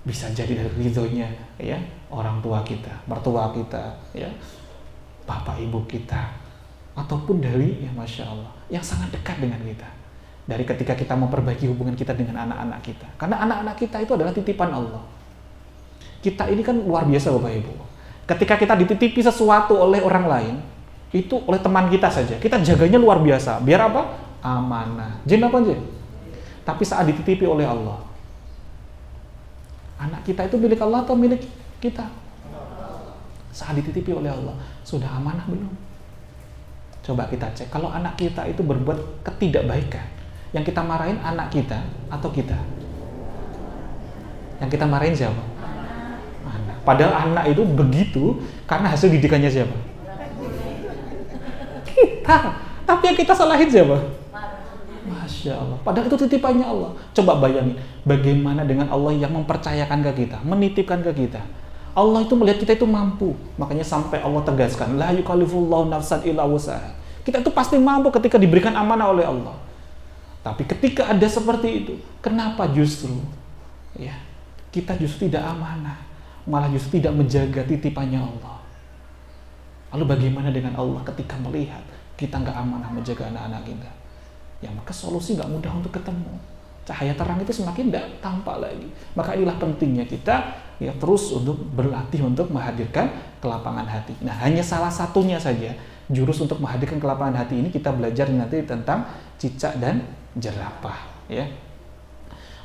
Bisa jadi dari ridhonya, ya, orang tua kita, mertua kita, ya, bapak ibu kita, ataupun dari, ya, Masya Allah, yang sangat dekat dengan kita. Dari ketika kita memperbaiki hubungan kita dengan anak-anak kita. Karena anak-anak kita itu adalah titipan Allah. Kita ini kan luar biasa Bapak Ibu. Ketika kita dititipi sesuatu oleh orang lain, itu oleh teman kita saja, kita jaganya luar biasa. Biar apa? Amanah. Jin apa jin? Tapi saat dititipi oleh Allah, anak kita itu milik Allah atau milik kita? Saat dititipi oleh Allah, sudah amanah belum? Coba kita cek. Kalau anak kita itu berbuat ketidakbaikan, yang kita marahin anak kita atau kita? Yang kita marahin siapa? Anak. Padahal anak itu begitu karena hasil didikannya siapa? Kita. Tapi yang kita salahin siapa? Masya Allah. Padahal itu titipannya Allah. Coba bayangin, bagaimana dengan Allah yang mempercayakan ke kita, menitipkan ke kita. Allah itu melihat kita itu mampu. Makanya sampai Allah tegaskan, la yukallifullahu nafsan illa wus'aha. Kita itu pasti mampu ketika diberikan amanah oleh Allah. Tapi ketika ada seperti itu, kenapa justru, ya, kita justru tidak amanah, malah justru tidak menjaga titipannya Allah. Lalu bagaimana dengan Allah ketika melihat kita nggak amanah menjaga anak-anak kita? Ya, maka solusi nggak mudah untuk ketemu. Cahaya terang itu semakin tidak tampak lagi. Maka inilah pentingnya kita, ya, terus untuk berlatih untuk menghadirkan kelapangan hati. Nah, hanya salah satunya saja jurus untuk menghadirkan kelapangan hati ini kita belajar nanti tentang cicak dan jerapah, ya.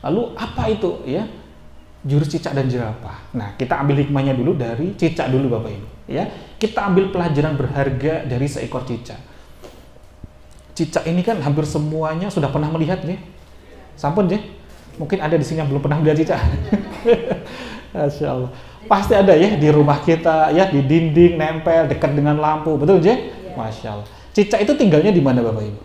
Lalu apa itu, ya, jurus cicak dan jerapah? Nah, kita ambil hikmahnya dulu dari cicak dulu Bapak Ibu, ya. Kita ambil pelajaran berharga dari seekor cicak. Cicak ini kan hampir semuanya sudah pernah melihat, ya. Sampun, ya. Mungkin ada di sini yang belum pernah melihat cicak. Masya Allah. Pasti ada, ya, di rumah kita, ya, di dinding nempel dekat dengan lampu, betul, ya? Masya Allah. Cicak itu tinggalnya di mana Bapak Ibu?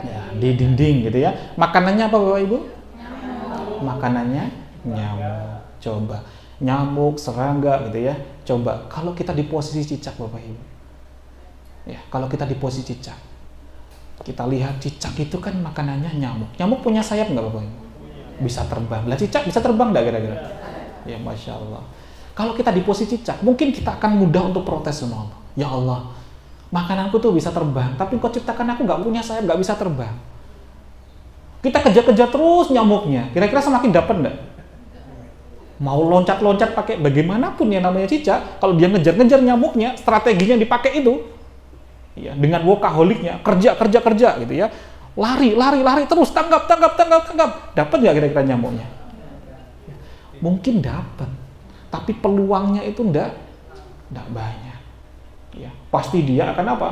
Ya, di dinding gitu, ya. Makanannya apa Bapak Ibu? Nyamuk. Makanannya nyamuk. Coba nyamuk, serangga gitu, ya. Coba kalau kita di posisi cicak Bapak Ibu, ya, kalau kita di posisi cicak, kita lihat cicak itu kan makanannya nyamuk. Nyamuk punya sayap nggak Bapak Ibu? Bisa terbang. Lah cicak bisa terbang nggak kira-kira? Ya, Masya Allah. Kalau kita di posisi cicak, mungkin kita akan mudah untuk protes sama Allah. Ya Allah, makananku tuh bisa terbang, tapi kau ciptakan aku nggak punya sayap, nggak bisa terbang. Kita kejar-kejar terus nyamuknya. Kira-kira semakin dapat nggak? Mau loncat-loncat pakai bagaimanapun yang namanya cicak, kalau dia ngejar-ngejar nyamuknya, strateginya dipakai itu, ya, dengan workaholiknya, kerja gitu, ya, lari terus, tangkap. Dapat nggak kira-kira nyamuknya? Mungkin dapat, tapi peluangnya itu enggak banyak. Ya, pasti dia akan apa?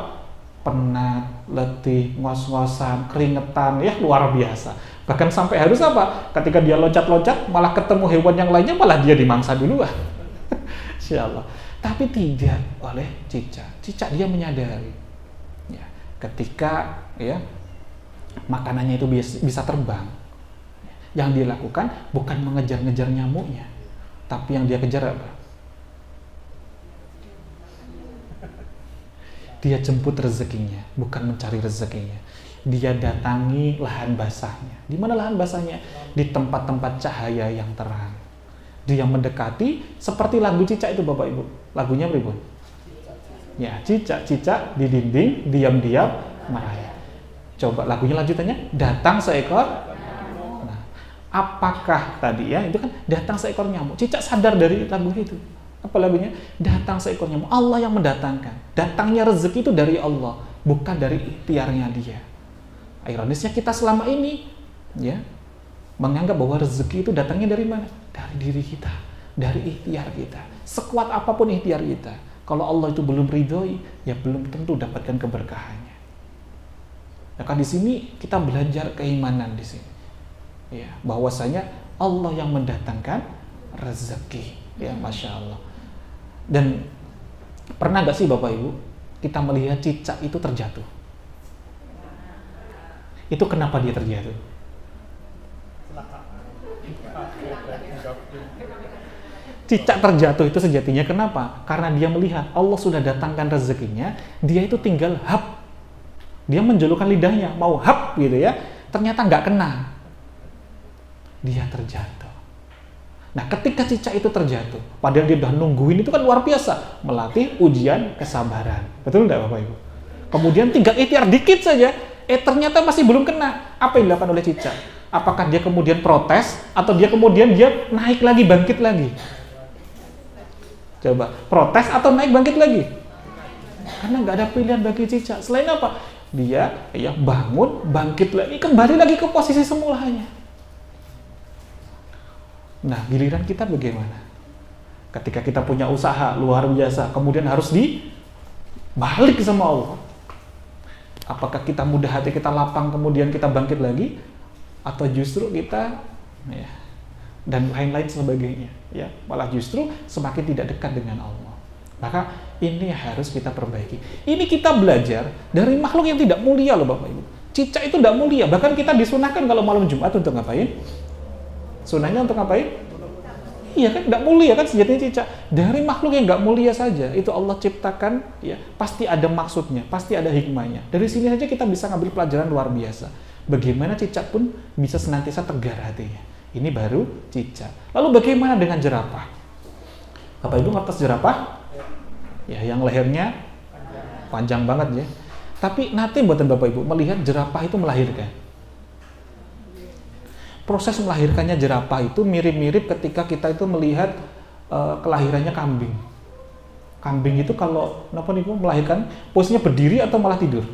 Penat, letih, ngos-ngosan, keringetan, ya, luar biasa. Bahkan sampai harus apa? Ketika dia loncat-loncat, malah ketemu hewan yang lainnya, malah dia dimangsa duluan. Insya Allah. Tapi tidak oleh cicak. Cicak dia menyadari, ya, ketika, ya, makanannya itu bisa terbang, yang dia lakukan bukan mengejar-ngejar nyamuknya, tapi yang dia kejar apa? Dia jemput rezekinya, bukan mencari rezekinya. Dia datangi lahan basahnya. Di mana lahan basahnya? Di tempat-tempat cahaya yang terang. Dia mendekati seperti lagu cicak itu Bapak Ibu. Lagunya berapa? Ya, cicak-cicak di dinding diam-diam merayap. Coba lagunya lanjutannya, datang seekor. Nah, apakah tadi, ya, itu kan datang seekor nyamuk. Cicak sadar dari lagu itu. Apa lagunya? Datang seekor nyamuk. Allah yang mendatangkan. Datangnya rezeki itu dari Allah, bukan dari ikhtiarnya dia. Ironisnya kita selama ini, ya, menganggap bahwa rezeki itu datangnya dari mana? Dari diri kita, dari ikhtiar kita. Sekuat apapun ikhtiar kita, kalau Allah itu belum ridhoi, ya belum tentu dapatkan keberkahannya. Maka di sini kita belajar keimanan di sini. Ya, bahwasanya Allah yang mendatangkan rezeki. Ya, Masya Allah. Dan pernah gak sih Bapak Ibu kita melihat cicak itu terjatuh? Itu kenapa dia terjatuh? Cicak terjatuh itu sejatinya kenapa? Karena dia melihat Allah sudah datangkan rezekinya, dia itu tinggal hap. Dia menjulurkan lidahnya, mau hap gitu ya. Ternyata nggak kena. Dia terjatuh. Nah, ketika cicak itu terjatuh, padahal dia udah nungguin, itu kan luar biasa. Melatih ujian kesabaran. Betul nggak Bapak Ibu? Kemudian tinggal ikhtiar dikit saja. Ternyata masih belum kena. Apa yang dilakukan oleh cicak? Apakah dia kemudian protes? Atau dia kemudian naik lagi, bangkit lagi? Coba, protes atau naik bangkit lagi? Karena nggak ada pilihan bagi cicak. Selain apa? Dia bangun, bangkit lagi, kembali lagi ke posisi semulanya. Nah, giliran kita bagaimana? Ketika kita punya usaha luar biasa, kemudian harus dibalik sama Allah. Apakah kita mudah hati, kita lapang, kemudian kita bangkit lagi? Atau justru kita dan lain-lain sebagainya, ya, malah justru semakin tidak dekat dengan Allah. Maka ini harus kita perbaiki. Ini kita belajar dari makhluk yang tidak mulia loh Bapak Ibu. Cicak itu tidak mulia. Bahkan kita disunahkan kalau malam Jumat untuk ngapain? Sunahnya untuk ngapain? Iya kan, tidak mulia kan sejatinya cicak. Dari makhluk yang nggak mulia saja, itu Allah ciptakan, ya, pasti ada maksudnya, pasti ada hikmahnya. Dari sini saja kita bisa ngambil pelajaran luar biasa. Bagaimana cicak pun bisa senantiasa tegar hatinya. Ini baru cicak. Lalu bagaimana dengan jerapah? Bapak Ibu ngerti jerapah? Ya, yang lehernya panjang banget ya. Tapi nanti buatan Bapak Ibu melihat jerapah itu melahirkan. Proses melahirkannya jerapah itu mirip-mirip ketika kita itu melihat kelahirannya kambing. Kambing itu kalau melahirkan posisinya berdiri atau malah tidur?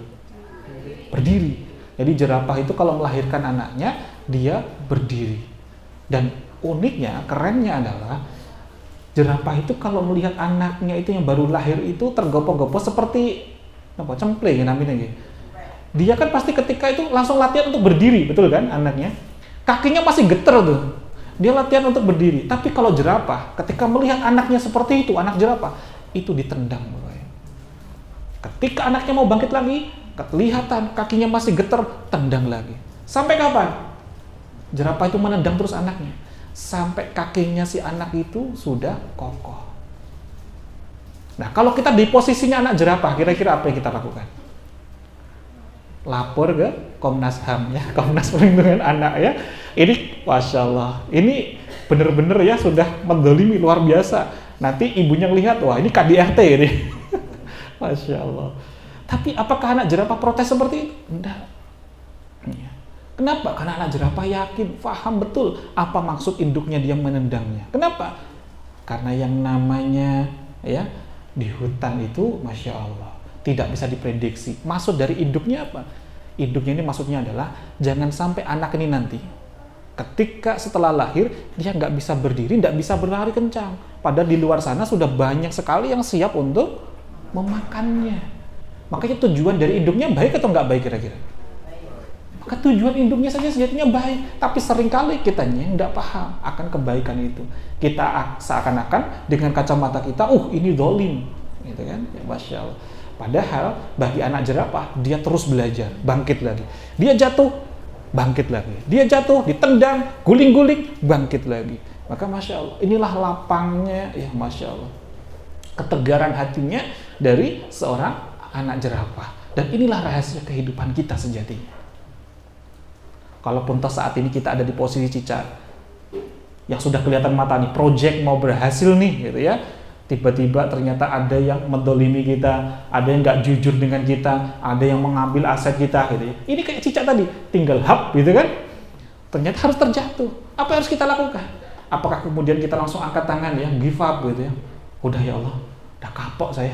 Berdiri. Jadi jerapah itu kalau melahirkan anaknya dia berdiri. Dan uniknya, kerennya adalah jerapah itu kalau melihat anaknya itu yang baru lahir itu tergopoh-gopoh seperti cempleng namanya gitu. Dia kan pasti ketika itu langsung latihan untuk berdiri, betul kan anaknya? Kakinya masih geter tuh. Dia latihan untuk berdiri. Tapi kalau jerapah, ketika melihat anaknya seperti itu, anak jerapah, itu ditendang. Ketika anaknya mau bangkit lagi, kelihatan kakinya masih geter, tendang lagi. Sampai kapan? Jerapah itu menendang terus anaknya. Sampai kakinya si anak itu sudah kokoh. Nah, kalau kita di posisinya anak jerapah, kira-kira apa yang kita lakukan? Lapor ke Komnas HAM ya, Komnas Perlindungan Anak ya. Ini Masya Allah, ini bener-bener ya sudah mendolimi luar biasa. Nanti ibunya ngelihat, wah ini KDRT ini. Masya Allah. Tapi apakah anak jerapah protes seperti itu? Enggak. Kenapa? Karena anak jerapah yakin, paham betul apa maksud induknya dia menendangnya. Kenapa? Karena yang namanya ya di hutan itu, Masya Allah, tidak bisa diprediksi. Maksud dari induknya apa? Induknya ini maksudnya adalah jangan sampai anak ini nanti ketika setelah lahir dia nggak bisa berdiri, nggak bisa berlari kencang. Padahal di luar sana sudah banyak sekali yang siap untuk memakannya. Makanya tujuan dari induknya baik atau nggak baik kira-kira? Maka tujuan induknya saja sejatinya baik, tapi seringkali kitanya nggak paham akan kebaikan itu. Kita seakan-akan dengan kacamata kita, ini zalim, gitu kan? Ya, Masya Allah. Padahal bagi anak jerapah, dia terus belajar, bangkit lagi. Dia jatuh, bangkit lagi. Dia jatuh, ditendang, guling-guling, bangkit lagi. Maka Masya Allah, inilah lapangnya, ya Masya Allah, ketegaran hatinya dari seorang anak jerapah. Dan inilah rahasia kehidupan kita sejatinya. Kalaupun toh saat ini kita ada di posisi cicak yang sudah kelihatan mata nih, project mau berhasil nih, gitu ya. Tiba-tiba ternyata ada yang mendolimi kita, ada yang nggak jujur dengan kita, ada yang mengambil aset kita, gitu ya. Ini kayak cicak tadi, tinggal hap, gitu kan? Ternyata harus terjatuh. Apa yang harus kita lakukan? Apakah kemudian kita langsung angkat tangan ya, give up, gitu ya? Udah ya Allah, udah kapok saya.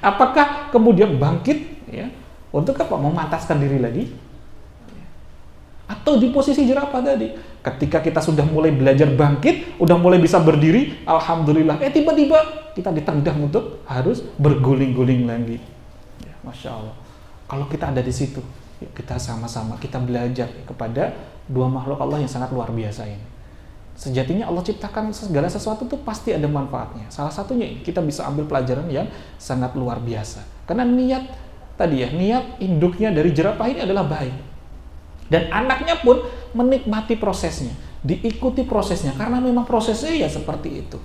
Apakah kemudian bangkit, ya, untuk apa? Memantaskan diri lagi? Atau di posisi jerapah tadi, ketika kita sudah mulai belajar bangkit, udah mulai bisa berdiri, alhamdulillah, tiba-tiba kita ditendang untuk harus berguling-guling lagi. Ya, Masya Allah. Kalau kita ada di situ, Yuk kita sama-sama kita belajar kepada dua makhluk Allah yang sangat luar biasa ini. Sejatinya Allah ciptakan segala sesuatu itu pasti ada manfaatnya. Salah satunya kita bisa ambil pelajaran yang sangat luar biasa. Karena niat tadi ya, niat induknya dari jerapah ini adalah baik. Dan anaknya pun menikmati prosesnya, diikuti prosesnya, karena memang prosesnya ya seperti itu.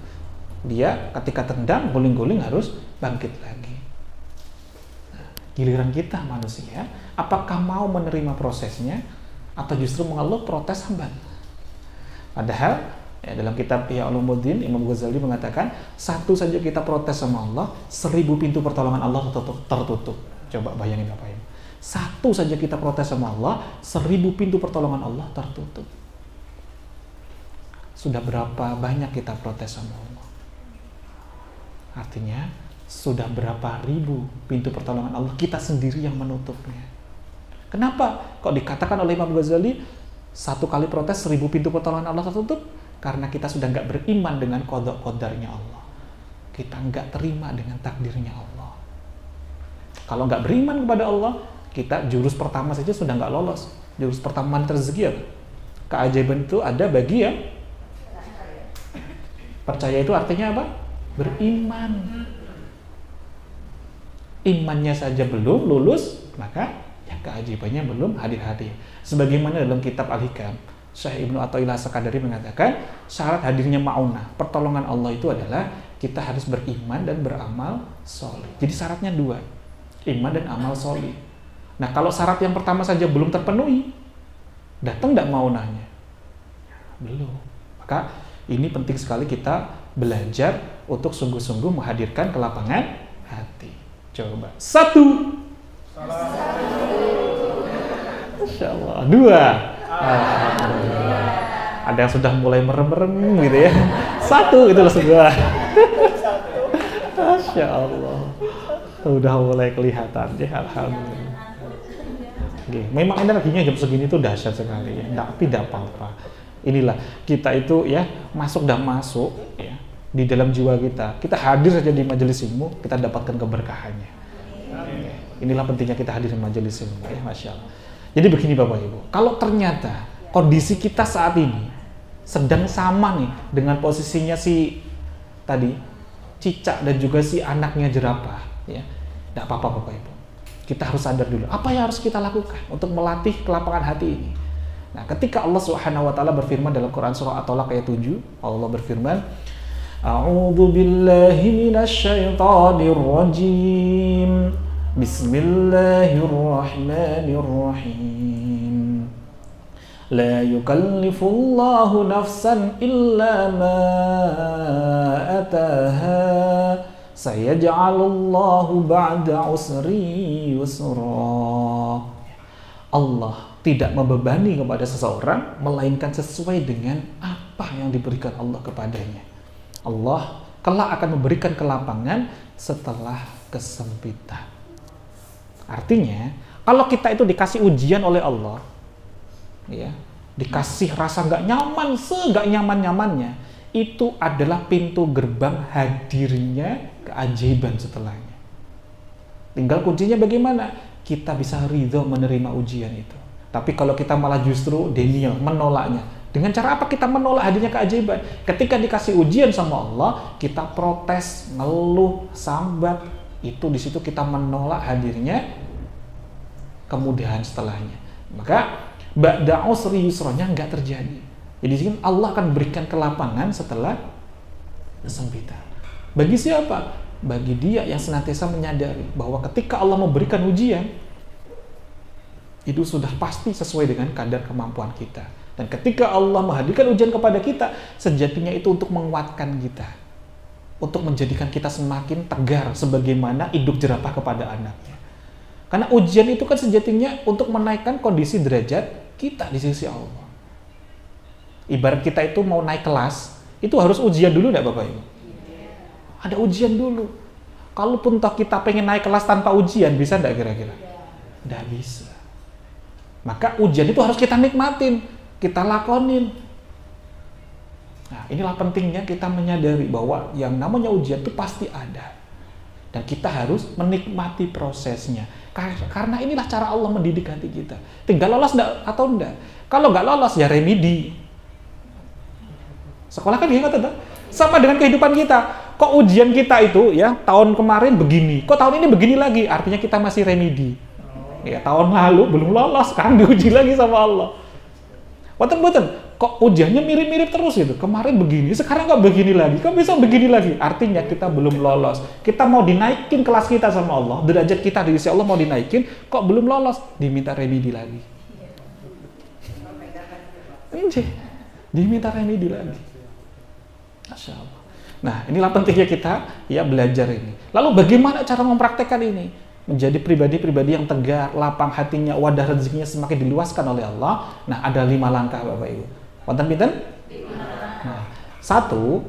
Dia ketika tendang, guling-guling harus bangkit lagi. Nah, giliran kita manusia, apakah mau menerima prosesnya atau justru mengeluh protes hambat? Padahal ya, dalam kitab Ihya Ulumuddin Imam Ghazali mengatakan, satu saja kita protes sama Allah, 1000 pintu pertolongan Allah tertutup. Coba bayangin apa ini. Satu saja kita protes sama Allah, 1000 pintu pertolongan Allah tertutup. Sudah berapa banyak kita protes sama Allah? Artinya, sudah berapa ribu pintu pertolongan Allah kita sendiri yang menutupnya. Kenapa? Kok dikatakan oleh Imam Ghazali, satu kali protes 1000 pintu pertolongan Allah tertutup? Karena kita sudah nggak beriman dengan qada qadarnya Allah. Kita nggak terima dengan takdirnya Allah. Kalau nggak beriman kepada Allah, kita jurus pertama saja sudah nggak lolos. Jurus pertama rezeki apa? Keajaiban itu ada bagi yang percaya. Itu artinya apa? Beriman. Imannya saja belum lulus, maka ya keajaibannya belum hadir-hadir. Sebagaimana dalam kitab Al-Hikam, Syekh Ibnu Athaillah As-Sakandari mengatakan, syarat hadirnya ma'unah, pertolongan Allah itu adalah kita harus beriman dan beramal soleh. Jadi syaratnya dua, iman dan amal soleh. Nah, kalau syarat yang pertama saja belum terpenuhi, datang nggak ma'unahnya? Belum. Maka ini penting sekali kita belajar untuk sungguh-sungguh menghadirkan kelapangan hati. Coba. 1. Masya Allah. 2. Alhamdulillah. Ada yang sudah mulai merem-merem gitu ya. 1 gitu langsung 2. Masya Allah. Sudah mulai kelihatan ya. Alhamdulillah. Oke. Memang energinya jam segini tuh dahsyat sekali ya. Tidak apa-apa. Inilah kita itu ya masuk ya di dalam jiwa kita. Kita hadir saja di majelis ilmu, kita dapatkan keberkahannya. Inilah pentingnya kita hadir di majelis ilmu ya, Masya Allah. Jadi begini Bapak Ibu, kalau ternyata kondisi kita saat ini sedang sama nih dengan posisinya si tadi cicak dan juga si anaknya jerapah, ya, tidak apa-apa Bapak Ibu. Kita harus sadar dulu apa yang harus kita lakukan untuk melatih kelapangan hati ini. Nah, ketika Allah Subhanahu wa taala berfirman dalam Quran surah At-Talaq ayat 7, Allah berfirman, A'udzu billahi minasyaitonir rajim. Bismillahirrahmanirrahim. La yukallifullahu nafsan illa ma ataha. Sayaj'alullahu ba'da usri yusra. Allah tidak membebani kepada seseorang melainkan sesuai dengan apa yang diberikan Allah kepadanya. Allah kelak akan memberikan kelapangan setelah kesempitan. Artinya, kalau kita itu dikasih ujian oleh Allah, ya, dikasih rasa nggak nyaman, nggak nyaman-nyamannya, itu adalah pintu gerbang hadirnya keajaiban setelahnya. Tinggal kuncinya bagaimana? Kita bisa ridho menerima ujian itu. Tapi kalau kita malah justru denial, menolaknya. Dengan cara apa kita menolak hadirnya keajaiban? Ketika dikasih ujian sama Allah, kita protes, ngeluh, sambat. Itu di situ kita menolak hadirnya kemudahan setelahnya. Maka ba'da usri yusranya nggak terjadi. Jadi sini Allah akan berikan kelapangan setelah kesempitan. Bagi siapa? Bagi dia yang senantiasa menyadari bahwa ketika Allah memberikan ujian, itu sudah pasti sesuai dengan kadar kemampuan kita. Dan ketika Allah menghadirkan ujian kepada kita, sejatinya itu untuk menguatkan kita, untuk menjadikan kita semakin tegar sebagaimana induk jerapah kepada anaknya. Karena ujian itu kan sejatinya untuk menaikkan kondisi derajat kita di sisi Allah. Ibarat kita itu mau naik kelas, itu harus ujian dulu enggak Bapak Ibu? Ada ujian dulu. Kalaupun toh kita pengen naik kelas tanpa ujian, bisa enggak kira-kira? Enggak bisa. Maka ujian itu harus kita nikmatin, kita lakonin. Nah, inilah pentingnya kita menyadari bahwa yang namanya ujian itu pasti ada. Dan kita harus menikmati prosesnya. Karena inilah cara Allah mendidik hati kita. Tinggal lolos atau enggak. Kalau nggak lolos, ya remedi. Sekolah kan gitu, sama dengan kehidupan kita. Kok ujian kita itu ya tahun kemarin begini, kok tahun ini begini lagi, artinya kita masih remedi. Ya tahun lalu belum lolos, sekarang diuji lagi sama Allah. Boten, kok ujiannya mirip-mirip terus gitu. Kemarin begini, sekarang kok begini lagi, kok besok begini lagi. Artinya kita belum lolos. Kita mau dinaikin kelas kita sama Allah, derajat kita di sisi Allah mau dinaikin, kok belum lolos, diminta remedi lagi. Diminta remedi lagi. Masya Allah. Nah, inilah pentingnya kita ya belajar ini. Lalu bagaimana cara mempraktekkan ini? Menjadi pribadi-pribadi yang tegar, lapang hatinya, wadah rezekinya semakin diluaskan oleh Allah. Nah, ada 5 langkah Bapak Ibu. Wonten pinten? Nah, 1.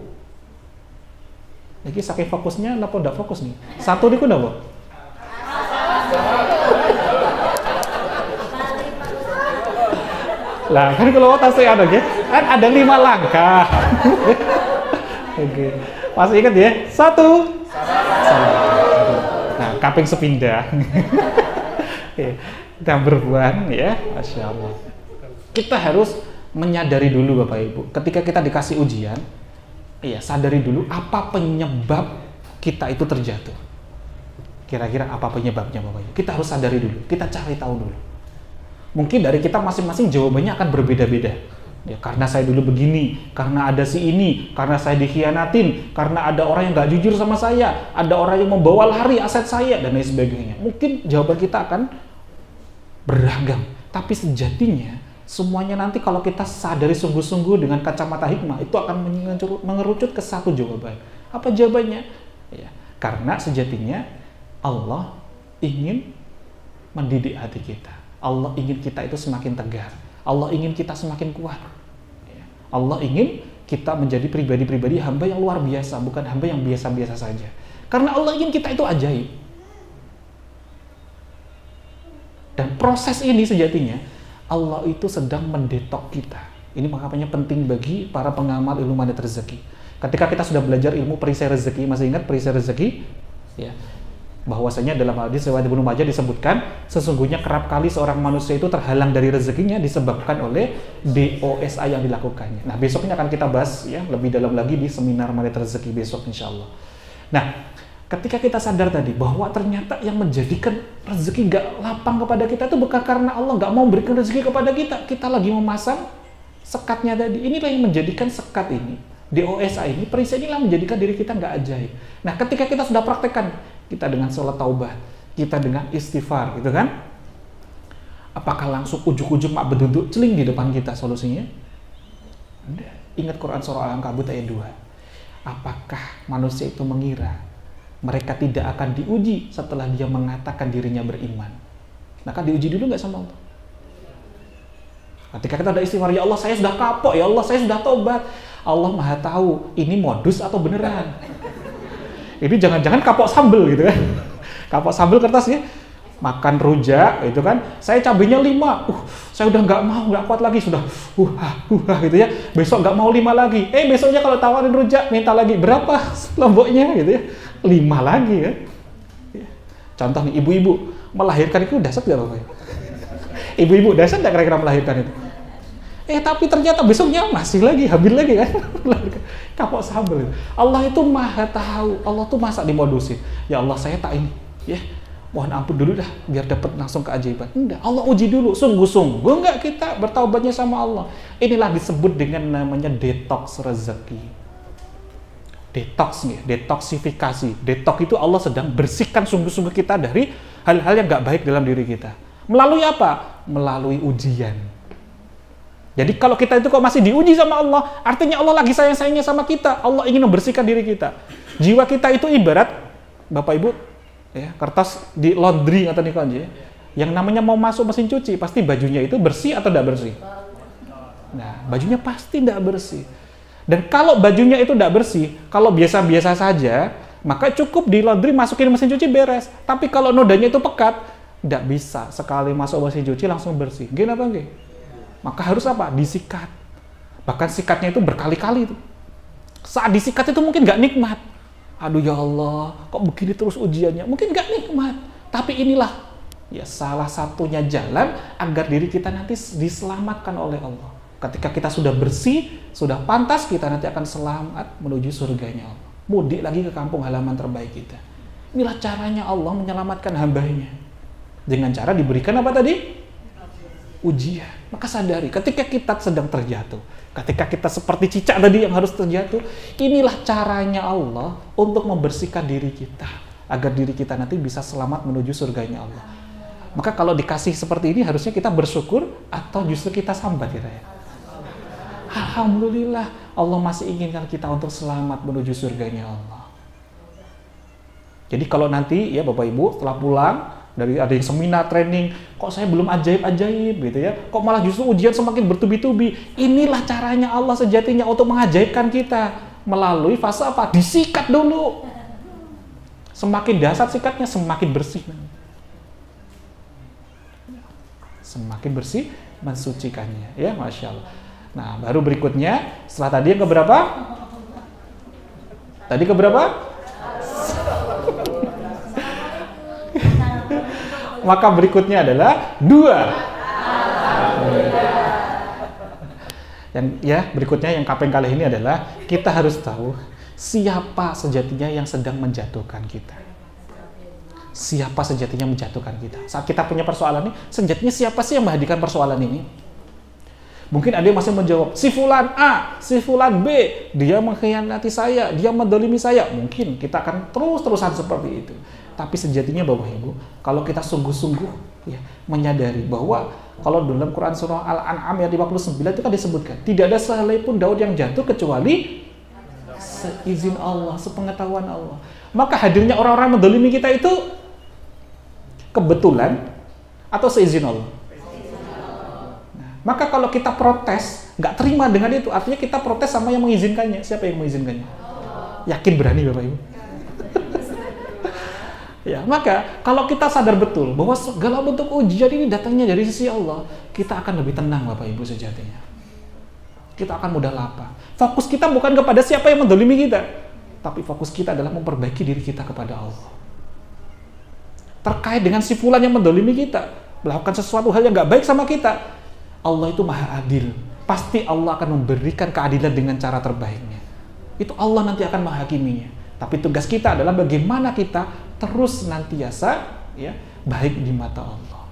Niki saking fokusnya napa ndak fokus nih? 1 niku napa? Lah, kan kalau tasih ada ya, kan ada 5 langkah. Oke. Masih ingat ya? 1. Nah, kaping sepindah. Number 1 ya, Masya Allah. Kita harus menyadari dulu Bapak Ibu. Ketika kita dikasih ujian, ya sadari dulu apa penyebab kita itu terjatuh. Kira-kira apa penyebabnya Bapak Ibu? Kita harus sadari dulu. Kita cari tahu dulu. Mungkin dari kita masing-masing jawabannya akan berbeda-beda. Ya, karena saya dulu begini, karena ada si ini, karena saya dikhianatin, karena ada orang yang gak jujur sama saya, ada orang yang membawa lari aset saya, dan lain sebagainya. Mungkin jawaban kita akan beragam, tapi sejatinya semuanya nanti kalau kita sadari sungguh-sungguh dengan kacamata hikmah, itu akan mengerucut ke satu jawaban. Apa jawabannya? Ya, karena sejatinya Allah ingin mendidik hati kita. Allah ingin kita itu semakin tegar. Allah ingin kita semakin kuat. Allah ingin kita menjadi pribadi-pribadi hamba yang luar biasa, bukan hamba yang biasa-biasa saja. Karena Allah ingin kita itu ajaib. Dan proses ini sejatinya, Allah itu sedang mendetok kita. Ini makanya penting bagi para pengamal ilmu mandat rezeki. Ketika kita sudah belajar ilmu perisai rezeki, masih ingat perisai rezeki? Ya. Bahwasanya dalam hadis riwayat Ibnu Majah disebutkan sesungguhnya kerap kali seorang manusia itu terhalang dari rezekinya disebabkan oleh DOSA yang dilakukannya. Nah, besoknya akan kita bahas ya lebih dalam lagi di seminar mandat rezeki besok insyaallah. Nah, ketika kita sadar tadi bahwa ternyata yang menjadikan rezeki gak lapang kepada kita itu bukan karena Allah gak mau berikan rezeki kepada kita lagi memasang sekatnya tadi. Inilah yang menjadikan sekat ini, DOSA ini, perisai inilah menjadikan diri kita gak ajaib. Nah, ketika kita sudah praktekkan, kita dengan sholat taubat, kita dengan istighfar, gitu kan? Apakah langsung ujuk-ujuk mak beduduk celing di depan kita solusinya? Anda ingat Quran surah Al-Ankabut ayat 2. Apakah manusia itu mengira mereka tidak akan diuji setelah dia mengatakan dirinya beriman? Nah, kan diuji dulu nggak sama Allah? Ketika kita ada istighfar, ya Allah saya sudah kapok, ya Allah saya sudah tobat. Allah Maha tahu ini modus atau beneran. Ini jangan-jangan kapok sambel gitu kan. Kapok sambel kertasnya makan rujak itu kan. Saya cabenya 5. Saya udah nggak kuat lagi sudah. Gitu ya. Besok nggak mau 5 lagi. Besoknya kalau tawarin rujak minta lagi berapa lomboknya gitu ya. 5 lagi ya. Contoh nih ibu-ibu melahirkan itu dahsyat nggak Bapak? Ibu-ibu dahsyat nggak kira-kira melahirkan itu? Tapi ternyata besoknya masih lagi, hamil lagi kan. Kapok sambel. Allah itu Maha tahu. Allah tuh masa dimodusin. Ya Allah saya tak ini. Ya, mohon ampun dulu dah biar dapat langsung keajaiban. Enggak, Allah uji dulu. Sungguh-sungguh enggak kita bertaubatnya sama Allah. Inilah disebut dengan namanya detox rezeki. Detox nih, detoksifikasi. Detox itu Allah sedang bersihkan sungguh-sungguh kita dari hal-hal yang enggak baik dalam diri kita. Melalui apa? Melalui ujian. Jadi kalau kita itu kok masih diuji sama Allah, artinya Allah lagi sayang-sayangnya sama kita. Allah ingin membersihkan diri kita. Jiwa kita itu ibarat, Bapak Ibu, ya, kertas di laundry atau nih kan, yang namanya mau masuk mesin cuci, pasti bajunya itu bersih atau tidak bersih? Nah, bajunya pasti tidak bersih. Dan kalau bajunya itu tidak bersih, kalau biasa-biasa saja, maka cukup di laundry masukin mesin cuci beres. Tapi kalau nodanya itu pekat, tidak bisa sekali masuk mesin cuci langsung bersih. Gini apa enggak? Maka harus apa? Disikat. Bahkan sikatnya itu berkali-kali. Saat disikat itu mungkin nggak nikmat. Aduh ya Allah, kok begini terus ujiannya? Mungkin nggak nikmat. Tapi inilah ya salah satunya jalan agar diri kita nanti diselamatkan oleh Allah. Ketika kita sudah bersih, sudah pantas, kita nanti akan selamat menuju surganya Allah. Mudik lagi ke kampung halaman terbaik kita. Inilah caranya Allah menyelamatkan hambanya. Dengan cara diberikan apa tadi? Ujian. Maka sadari, ketika kita sedang terjatuh, ketika kita seperti cicak tadi yang harus terjatuh, inilah caranya Allah untuk membersihkan diri kita, agar diri kita nanti bisa selamat menuju surganya Allah. Maka kalau dikasih seperti ini, harusnya kita bersyukur atau justru kita sambat kita ya? Alhamdulillah, Allah masih inginkan kita untuk selamat menuju surganya Allah. Jadi kalau nanti ya Bapak Ibu setelah pulang, dari ada yang seminar, training, kok saya belum ajaib-ajaib gitu ya, kok malah justru ujian semakin bertubi-tubi. Inilah caranya Allah sejatinya untuk mengajaibkan kita melalui fase apa? Disikat dulu. Semakin dahsyat sikatnya, semakin bersih. Semakin bersih, mensucikannya. Ya, Masya Allah. Nah, baru berikutnya, setelah tadi yang keberapa? Tadi keberapa? Maka berikutnya adalah 2. Berikutnya yang kaping kali ini adalah kita harus tahu siapa sejatinya yang sedang menjatuhkan kita. Siapa sejatinya menjatuhkan kita. Saat kita punya persoalan ini, sejatinya siapa sih yang menghadirkan persoalan ini? Mungkin ada yang masih menjawab, si fulan A, si fulan B, dia mengkhianati saya, dia mendolimi saya. Mungkin kita akan terus-terusan seperti itu. Tapi sejatinya Bapak Ibu, kalau kita sungguh-sungguh ya, menyadari bahwa kalau dalam Quran surah Al-An'am ayat 59 itu kan disebutkan, tidak ada sehelai pun daun yang jatuh kecuali seizin Allah, sepengetahuan Allah. Maka hadirnya orang-orang mendolimi kita itu kebetulan atau seizin Allah? Nah, maka kalau kita protes, nggak terima dengan itu, artinya kita protes sama yang mengizinkannya. Siapa yang mengizinkannya? Yakin berani Bapak Ibu? Ya, maka kalau kita sadar betul bahwa segala bentuk ujian ini datangnya dari sisi Allah, kita akan lebih tenang Bapak Ibu sejatinya. Kita akan mudah lapang. Fokus kita bukan kepada siapa yang mendolimi kita, tapi fokus kita adalah memperbaiki diri kita kepada Allah. Terkait dengan si fulan yang mendolimi kita, melakukan sesuatu hal yang nggak baik sama kita, Allah itu maha adil. Pasti Allah akan memberikan keadilan dengan cara terbaiknya. Itu Allah nanti akan menghakiminya. Tapi tugas kita adalah bagaimana kita terus nantiasa ya baik di mata Allah.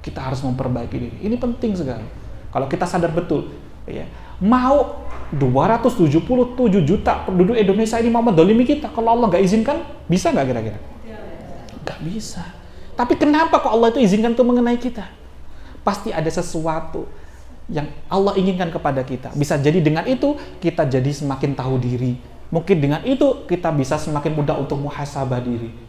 Kita harus memperbaiki diri. Ini penting sekali. Kalau kita sadar betul, ya, mau 277 juta penduduk Indonesia ini mau mendolimi kita, kalau Allah nggak izinkan, bisa nggak kira-kira? Nggak bisa. Tapi kenapa kok Allah itu izinkan itu mengenai kita? Pasti ada sesuatu yang Allah inginkan kepada kita. Bisa jadi dengan itu kita jadi semakin tahu diri. Mungkin dengan itu kita bisa semakin mudah untuk muhasabah diri.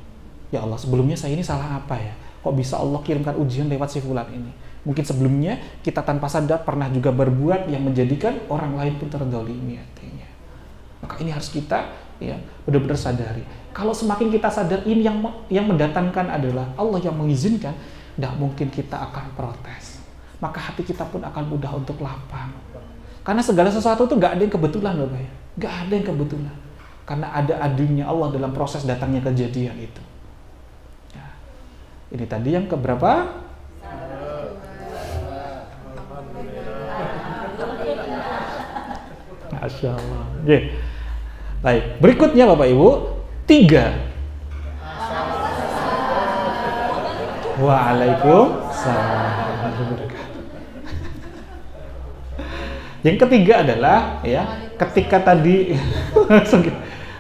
Ya Allah, sebelumnya saya ini salah apa ya? Kok bisa Allah kirimkan ujian lewat si fulan ini? Mungkin sebelumnya kita tanpa sadar pernah juga berbuat yang menjadikan orang lain pun terdolimi hatinya. Maka ini harus kita ya benar-benar sadari. Kalau semakin kita sadar ini yang mendatangkan adalah Allah yang mengizinkan, tidak mungkin kita akan protes. Maka hati kita pun akan mudah untuk lapang. Karena segala sesuatu itu nggak ada yang kebetulan loh, Pak. Nggak ada yang kebetulan. Karena ada adilnya Allah dalam proses datangnya kejadian itu. Nah, ini tadi yang keberapa? Masya Allah. Oke. Baik, berikutnya Bapak Ibu, 3. Waalaikumsalam. Yang ketiga adalah ya, ketika tadi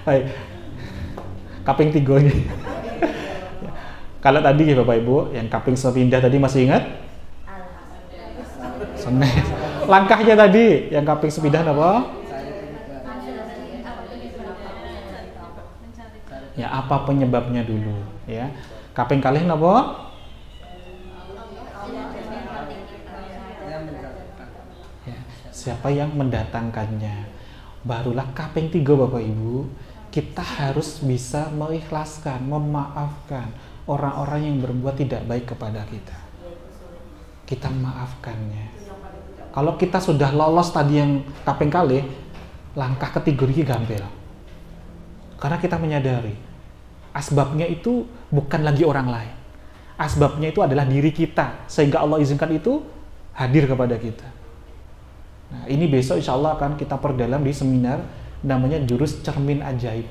baik, kaping 3 ini. Kalau tadi ya Bapak Ibu, yang kaping sepindah tadi masih ingat? Langkahnya tadi, yang kaping sepindah apa? Ya, apa penyebabnya dulu ya. Kaping kalih apa? Ya, siapa yang mendatangkannya? Barulah kaping 3 Bapak Ibu, kita harus bisa mengikhlaskan, memaafkan orang-orang yang berbuat tidak baik kepada kita. Kita maafkannya. Kalau kita sudah lolos tadi yang kaping kalih, langkah ketiga ini gampil. Karena kita menyadari asbabnya itu bukan lagi orang lain. Asbabnya itu adalah diri kita, sehingga Allah izinkan itu hadir kepada kita. Nah, ini besok insya Allah akan kita perdalam di seminar namanya jurus cermin ajaib.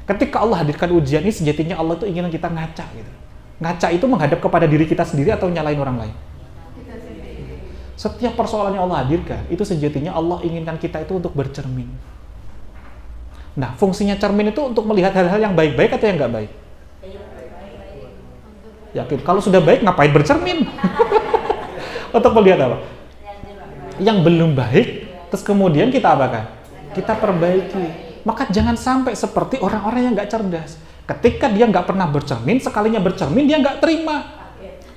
Ketika Allah hadirkan ujian ini, sejatinya Allah itu ingin kita ngaca gitu. Ngaca itu menghadap kepada diri kita sendiri atau nyalain orang lain. Setiap persoalan yang Allah hadirkan, itu sejatinya Allah inginkan kita itu untuk bercermin. Nah, fungsinya cermin itu untuk melihat hal-hal yang baik-baik atau yang nggak baik? Yakin? Kalau sudah baik, ngapain bercermin? Untuk melihat apa? Yang belum baik, terus kemudian kita apakan? Kita perbaiki. Maka jangan sampai seperti orang-orang yang nggak cerdas. Ketika dia nggak pernah bercermin, sekalinya bercermin dia nggak terima.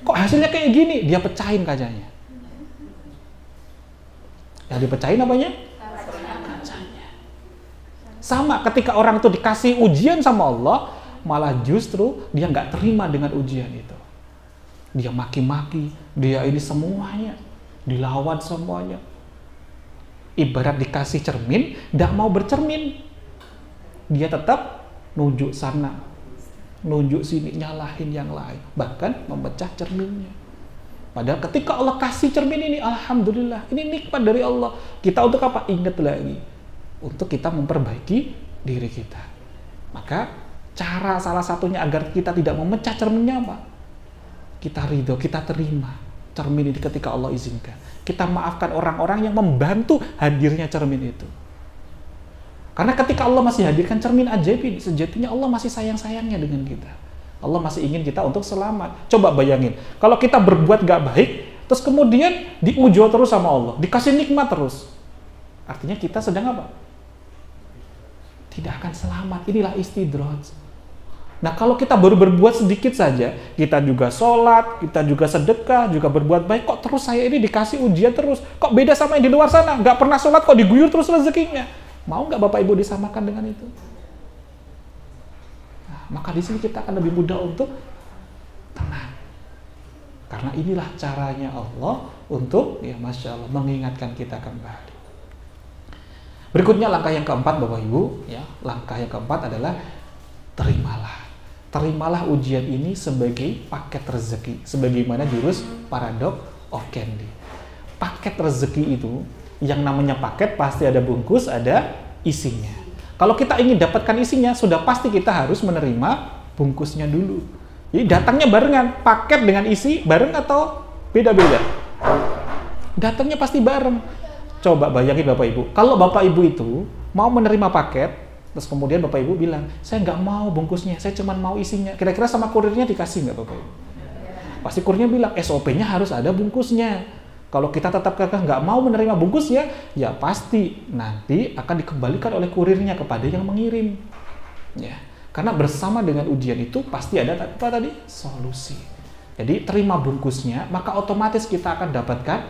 Kok hasilnya kayak gini? Dia pecahin kacanya. Yang dipecahin apanya? Kacanya. Sama ketika orang itu dikasih ujian sama Allah, malah justru dia nggak terima dengan ujian itu. Dia maki-maki, dia ini semuanya, dilawan semuanya. Ibarat dikasih cermin, nggak mau bercermin. Dia tetap nunjuk sana, nunjuk sini, nyalahin yang lain, bahkan memecah cerminnya. Padahal ketika Allah kasih cermin ini, alhamdulillah, ini nikmat dari Allah. Kita untuk apa? Ingat lagi, untuk kita memperbaiki diri kita. Maka cara salah satunya agar kita tidak memecah cerminnya apa? Kita ridho, kita terima cermin ini ketika Allah izinkan. Kita maafkan orang-orang yang membantu hadirnya cermin itu. Karena ketika Allah masih hadirkan cermin ajaib ini, sejatinya Allah masih sayang-sayangnya dengan kita. Allah masih ingin kita untuk selamat. Coba bayangin, kalau kita berbuat gak baik, terus kemudian diuji terus sama Allah, dikasih nikmat terus. Artinya kita sedang apa? Tidak akan selamat. Inilah istidraj. Nah, kalau kita baru berbuat sedikit saja, kita juga sholat, kita juga sedekah, juga berbuat baik, kok terus saya ini dikasih ujian terus? Kok beda sama yang di luar sana? Gak pernah sholat, kok diguyur terus rezekinya? Mau nggak Bapak Ibu disamakan dengan itu? Nah, maka di sini kita akan lebih mudah untuk tenang. Karena inilah caranya Allah untuk, ya Masya Allah, mengingatkan kita kembali. Berikutnya langkah yang keempat Bapak Ibu, ya, langkah yang keempat adalah terimalah. Terimalah ujian ini sebagai paket rezeki, sebagaimana jurus Paradox of Candy. Paket rezeki itu, yang namanya paket pasti ada bungkus, ada isinya. Kalau kita ingin dapatkan isinya, sudah pasti kita harus menerima bungkusnya dulu. Jadi datangnya barengan, paket dengan isi bareng atau beda-beda? Datangnya pasti bareng. Coba bayangin Bapak Ibu, kalau Bapak Ibu itu mau menerima paket, terus kemudian Bapak Ibu bilang, saya nggak mau bungkusnya, saya cuma mau isinya. Kira-kira sama kurirnya dikasih nggak Bapak Ibu? Pasti kurirnya bilang, SOP-nya harus ada bungkusnya. Kalau kita tetap kekeh nggak mau menerima bungkusnya, ya pasti nanti akan dikembalikan oleh kurirnya kepada yang mengirim. Ya, karena bersama dengan ujian itu pasti ada apa tadi? Solusi. Jadi terima bungkusnya, maka otomatis kita akan dapatkan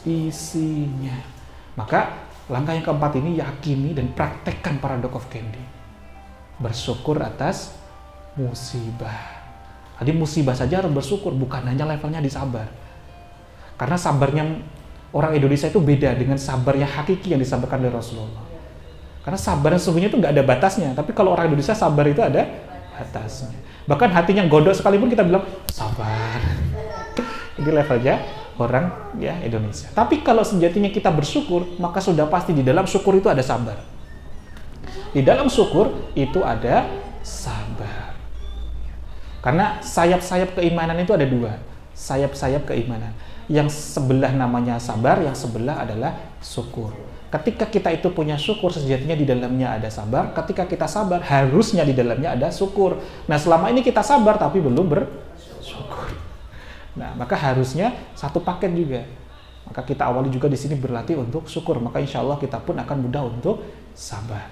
isinya. Maka langkah yang keempat ini yakini dan praktekkan Paradox of Candy. Bersyukur atas musibah. Tadi musibah saja harus bersyukur, bukan hanya levelnya di sabar. Karena sabarnya orang Indonesia itu beda dengan sabar yang hakiki yang disabarkan oleh Rasulullah. Karena sabar yang sesungguhnya itu nggak ada batasnya. Tapi kalau orang Indonesia sabar itu ada batasnya. Bahkan hatinya godok sekalipun kita bilang sabar. Ini levelnya orang ya Indonesia. Tapi kalau sejatinya kita bersyukur, maka sudah pasti di dalam syukur itu ada sabar. Di dalam syukur itu ada sabar. Karena sayap-sayap keimanan itu ada dua. Sayap-sayap keimanan. Yang sebelah namanya sabar, yang sebelah adalah syukur. Ketika kita itu punya syukur, sejatinya di dalamnya ada sabar. Ketika kita sabar, harusnya di dalamnya ada syukur. Nah, selama ini kita sabar tapi belum bersyukur. Nah, maka harusnya satu paket juga. Maka kita awali juga di sini berlatih untuk syukur. Maka insya Allah kita pun akan mudah untuk sabar.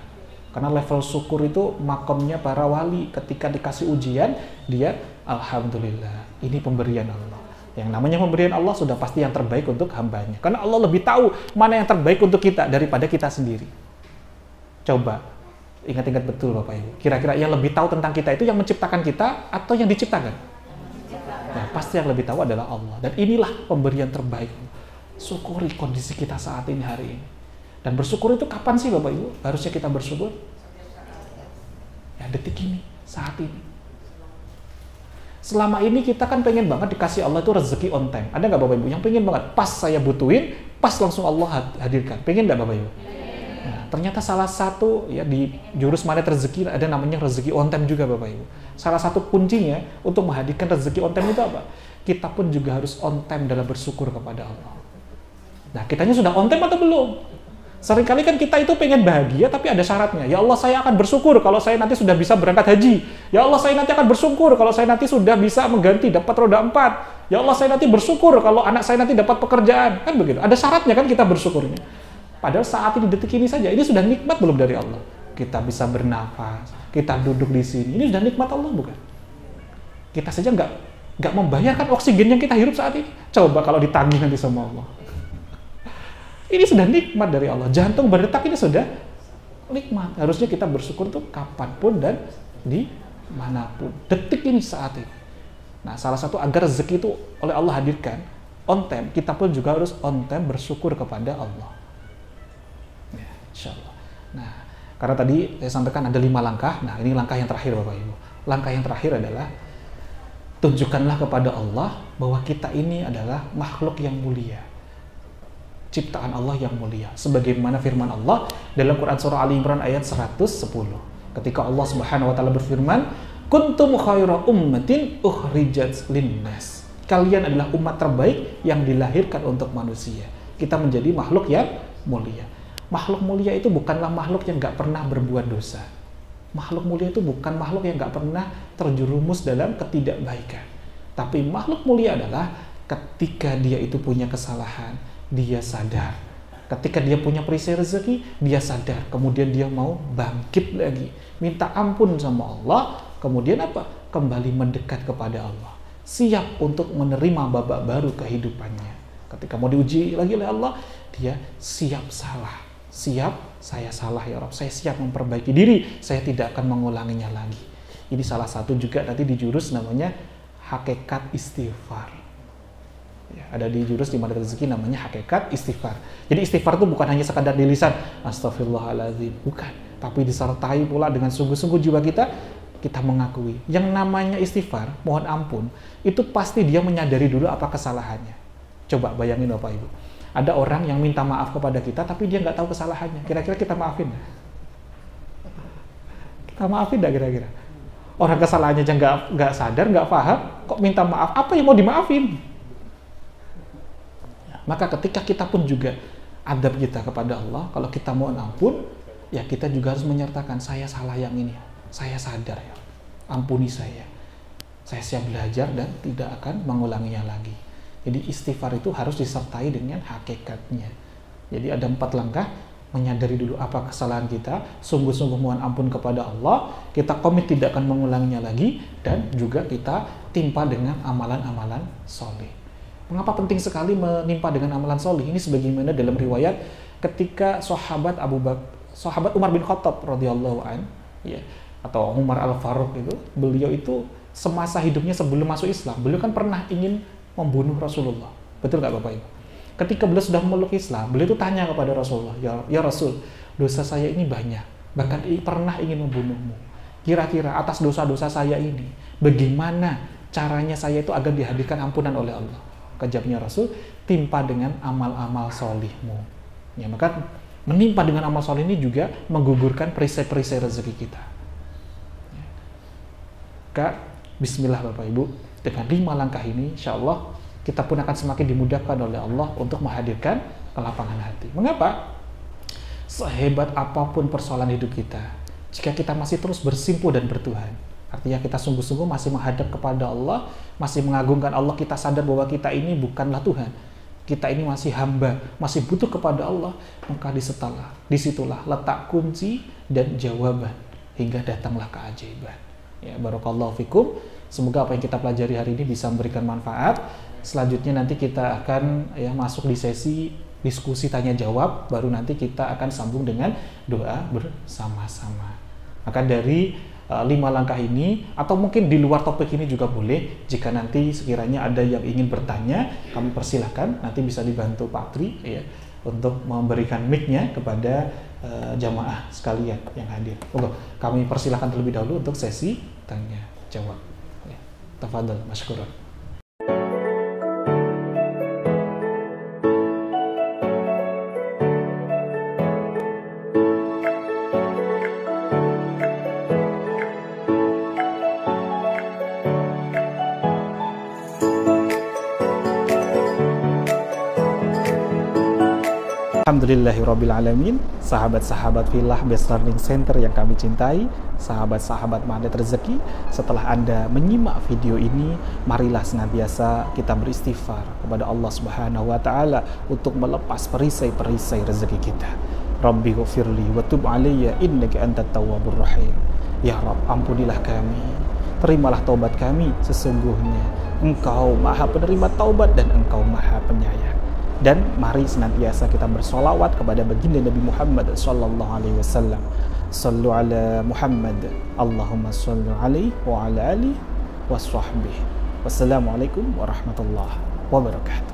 Karena level syukur itu makamnya para wali. Ketika dikasih ujian, dia alhamdulillah, ini pemberian Allah. Yang namanya pemberian Allah sudah pasti yang terbaik untuk hambanya. Karena Allah lebih tahu mana yang terbaik untuk kita daripada kita sendiri. Coba ingat-ingat betul Bapak Ibu. Kira-kira yang lebih tahu tentang kita itu yang menciptakan kita atau yang diciptakan? Nah, pasti yang lebih tahu adalah Allah. Dan inilah pemberian terbaik. Syukuri kondisi kita saat ini hari ini. Dan bersyukur itu kapan sih Bapak Ibu? Harusnya kita bersyukur. Ya, detik ini, saat ini. Selama ini kita kan pengen banget dikasih Allah itu rezeki on time. Ada nggak Bapak Ibu yang pengen banget pas saya butuhin, pas langsung Allah hadirkan? Pengen nggak Bapak Ibu? Nah, ternyata salah satu ya di jurus magnet rezeki ada namanya rezeki on time juga Bapak Ibu. Salah satu kuncinya untuk menghadirkan rezeki on time itu apa? Kita pun juga harus on time dalam bersyukur kepada Allah. Nah, kitanya sudah on time atau belum? Seringkali kan kita itu pengen bahagia tapi ada syaratnya. Ya Allah, saya akan bersyukur kalau saya nanti sudah bisa berangkat haji. Ya Allah, saya nanti akan bersyukur kalau saya nanti sudah bisa mengganti dapat roda 4. Ya Allah, saya nanti bersyukur kalau anak saya nanti dapat pekerjaan. Kan begitu. Ada syaratnya kan kita bersyukurnya. Padahal saat ini, detik ini saja, ini sudah nikmat belum dari Allah? Kita bisa bernafas, kita duduk di sini. Ini sudah nikmat Allah bukan? Kita saja nggak membayarkan oksigen yang kita hirup saat ini. Coba kalau ditagih nanti sama Allah. Ini sudah nikmat dari Allah. Jantung berdetak ini sudah nikmat. Harusnya kita bersyukur tuh kapanpun dan di manapun. Detik ini, saat ini. Nah, salah satu agar rezeki itu oleh Allah hadirkan on time, kita pun juga harus on time bersyukur kepada Allah. Ya, insya Allah. Nah, karena tadi saya sampaikan ada 5 langkah. Nah, ini langkah yang terakhir Bapak Ibu. Langkah yang terakhir adalah tunjukkanlah kepada Allah bahwa kita ini adalah makhluk yang mulia. Ciptaan Allah yang mulia. Sebagaimana firman Allah dalam Quran Surah Ali Imran ayat 110. Ketika Allah Subhanahu wa taala berfirman, "Kuntum khaira ummatin ukhrijat linnas." Kalian adalah umat terbaik yang dilahirkan untuk manusia. Kita menjadi makhluk yang mulia. Makhluk mulia itu bukanlah makhluk yang nggak pernah berbuat dosa. Makhluk mulia itu bukan makhluk yang nggak pernah terjerumus dalam ketidakbaikan. Tapi makhluk mulia adalah ketika dia itu punya kesalahan, dia sadar. Ketika dia punya perisai rezeki, dia sadar. Kemudian dia mau bangkit lagi, minta ampun sama Allah. Kemudian apa? Kembali mendekat kepada Allah. Siap untuk menerima babak baru kehidupannya. Ketika mau diuji lagi oleh Allah, dia siap salah. Siap, saya salah ya Rabb. Saya siap memperbaiki diri. Saya tidak akan mengulanginya lagi. Ini salah satu juga nanti di jurus namanya hakikat istighfar. Ya, ada di jurus di magnet rezeki namanya hakikat istighfar. Jadi istighfar itu bukan hanya sekadar di lisan, astagfirullahaladzim, bukan. Tapi disertai pula dengan sungguh-sungguh jiwa kita mengakui. Yang namanya istighfar, mohon ampun, itu pasti dia menyadari dulu apa kesalahannya. Coba bayangin Bapak Ibu. Ada orang yang minta maaf kepada kita, tapi dia nggak tahu kesalahannya. Kira-kira kita maafin? Kita maafin nggak kira-kira? Orang kesalahannya aja nggak sadar, nggak paham, kok minta maaf? Apa yang mau dimaafin? Maka ketika kita pun juga adab kita kepada Allah, kalau kita mohon ampun, ya kita juga harus menyertakan, saya salah yang ini, saya sadar ya, ampuni saya siap belajar dan tidak akan mengulanginya lagi. Jadi istighfar itu harus disertai dengan hakikatnya. Jadi ada 4 langkah, menyadari dulu apa kesalahan kita, sungguh-sungguh mohon ampun kepada Allah, kita komit tidak akan mengulanginya lagi, dan juga kita timpa dengan amalan-amalan soleh. Mengapa penting sekali menimpa dengan amalan soleh? Ini sebagaimana dalam riwayat ketika sahabat Umar bin Khattab radhiyallahu an, ya, atau Umar Al-Faruq itu, beliau itu semasa hidupnya sebelum masuk Islam, beliau kan pernah ingin membunuh Rasulullah. Betul nggak Bapak Ibu? Ketika beliau sudah memeluk Islam, beliau itu tanya kepada Rasulullah, ya Rasul, dosa saya ini banyak, bahkan pernah ingin membunuhmu. Kira-kira atas dosa-dosa saya ini, bagaimana caranya saya itu agar dihadirkan ampunan oleh Allah? Kejawabnya Rasul, timpa dengan amal-amal solihmu. Ya, maka menimpa dengan amal solih ini juga menggugurkan perisai-perisai rezeki kita. Ya. Maka bismillah Bapak Ibu, dengan 5 langkah ini insya Allah kita pun akan semakin dimudahkan oleh Allah untuk menghadirkan kelapangan hati. Mengapa? Sehebat apapun persoalan hidup kita, jika kita masih terus bersimpuh dan bertuhan, artinya kita sungguh-sungguh masih menghadap kepada Allah, masih mengagungkan Allah, kita sadar bahwa kita ini bukanlah Tuhan. Kita ini masih hamba, masih butuh kepada Allah, maka disitulah letak kunci dan jawaban hingga datanglah keajaiban. Ya, barakallahu fikum. Semoga apa yang kita pelajari hari ini bisa memberikan manfaat. Selanjutnya nanti kita akan masuk di sesi diskusi tanya jawab, baru nanti kita akan sambung dengan doa bersama-sama. Maka dari 5 langkah ini, atau mungkin di luar topik ini juga boleh, jika nanti sekiranya ada yang ingin bertanya, kami persilahkan, nanti bisa dibantu Pak Tri, ya, untuk memberikan mic-nya kepada jamaah sekalian yang hadir. Kami persilahkan terlebih dahulu untuk sesi tanya jawab. Ya, tafadhol, masykuran. Alhamdulillahirrabbilalamin. Sahabat-sahabat Filah Best Learning Center yang kami cintai, sahabat-sahabat Magnet Rezeki, setelah Anda menyimak video ini, marilah senantiasa kita beristighfar kepada Allah Subhanahu wa Ta'ala untuk melepas perisai-perisai rezeki kita. Rabbi ghafirli wa tub alayya innaka antat tawwabur rahim. Ya Rabb, ampunilah kami, terimalah taubat kami, sesungguhnya Engkau Maha Penerima taubat dan Engkau Maha Penyayang. Dan mari senantiasa kita bersolawat kepada baginda Nabi Muhammad sallallahu alaihi wasallam. Sallu ala Muhammad, Allahumma salli alaihi wa ala alihi wa sahbihi. Wassalamualaikum warahmatullahi wabarakatuh.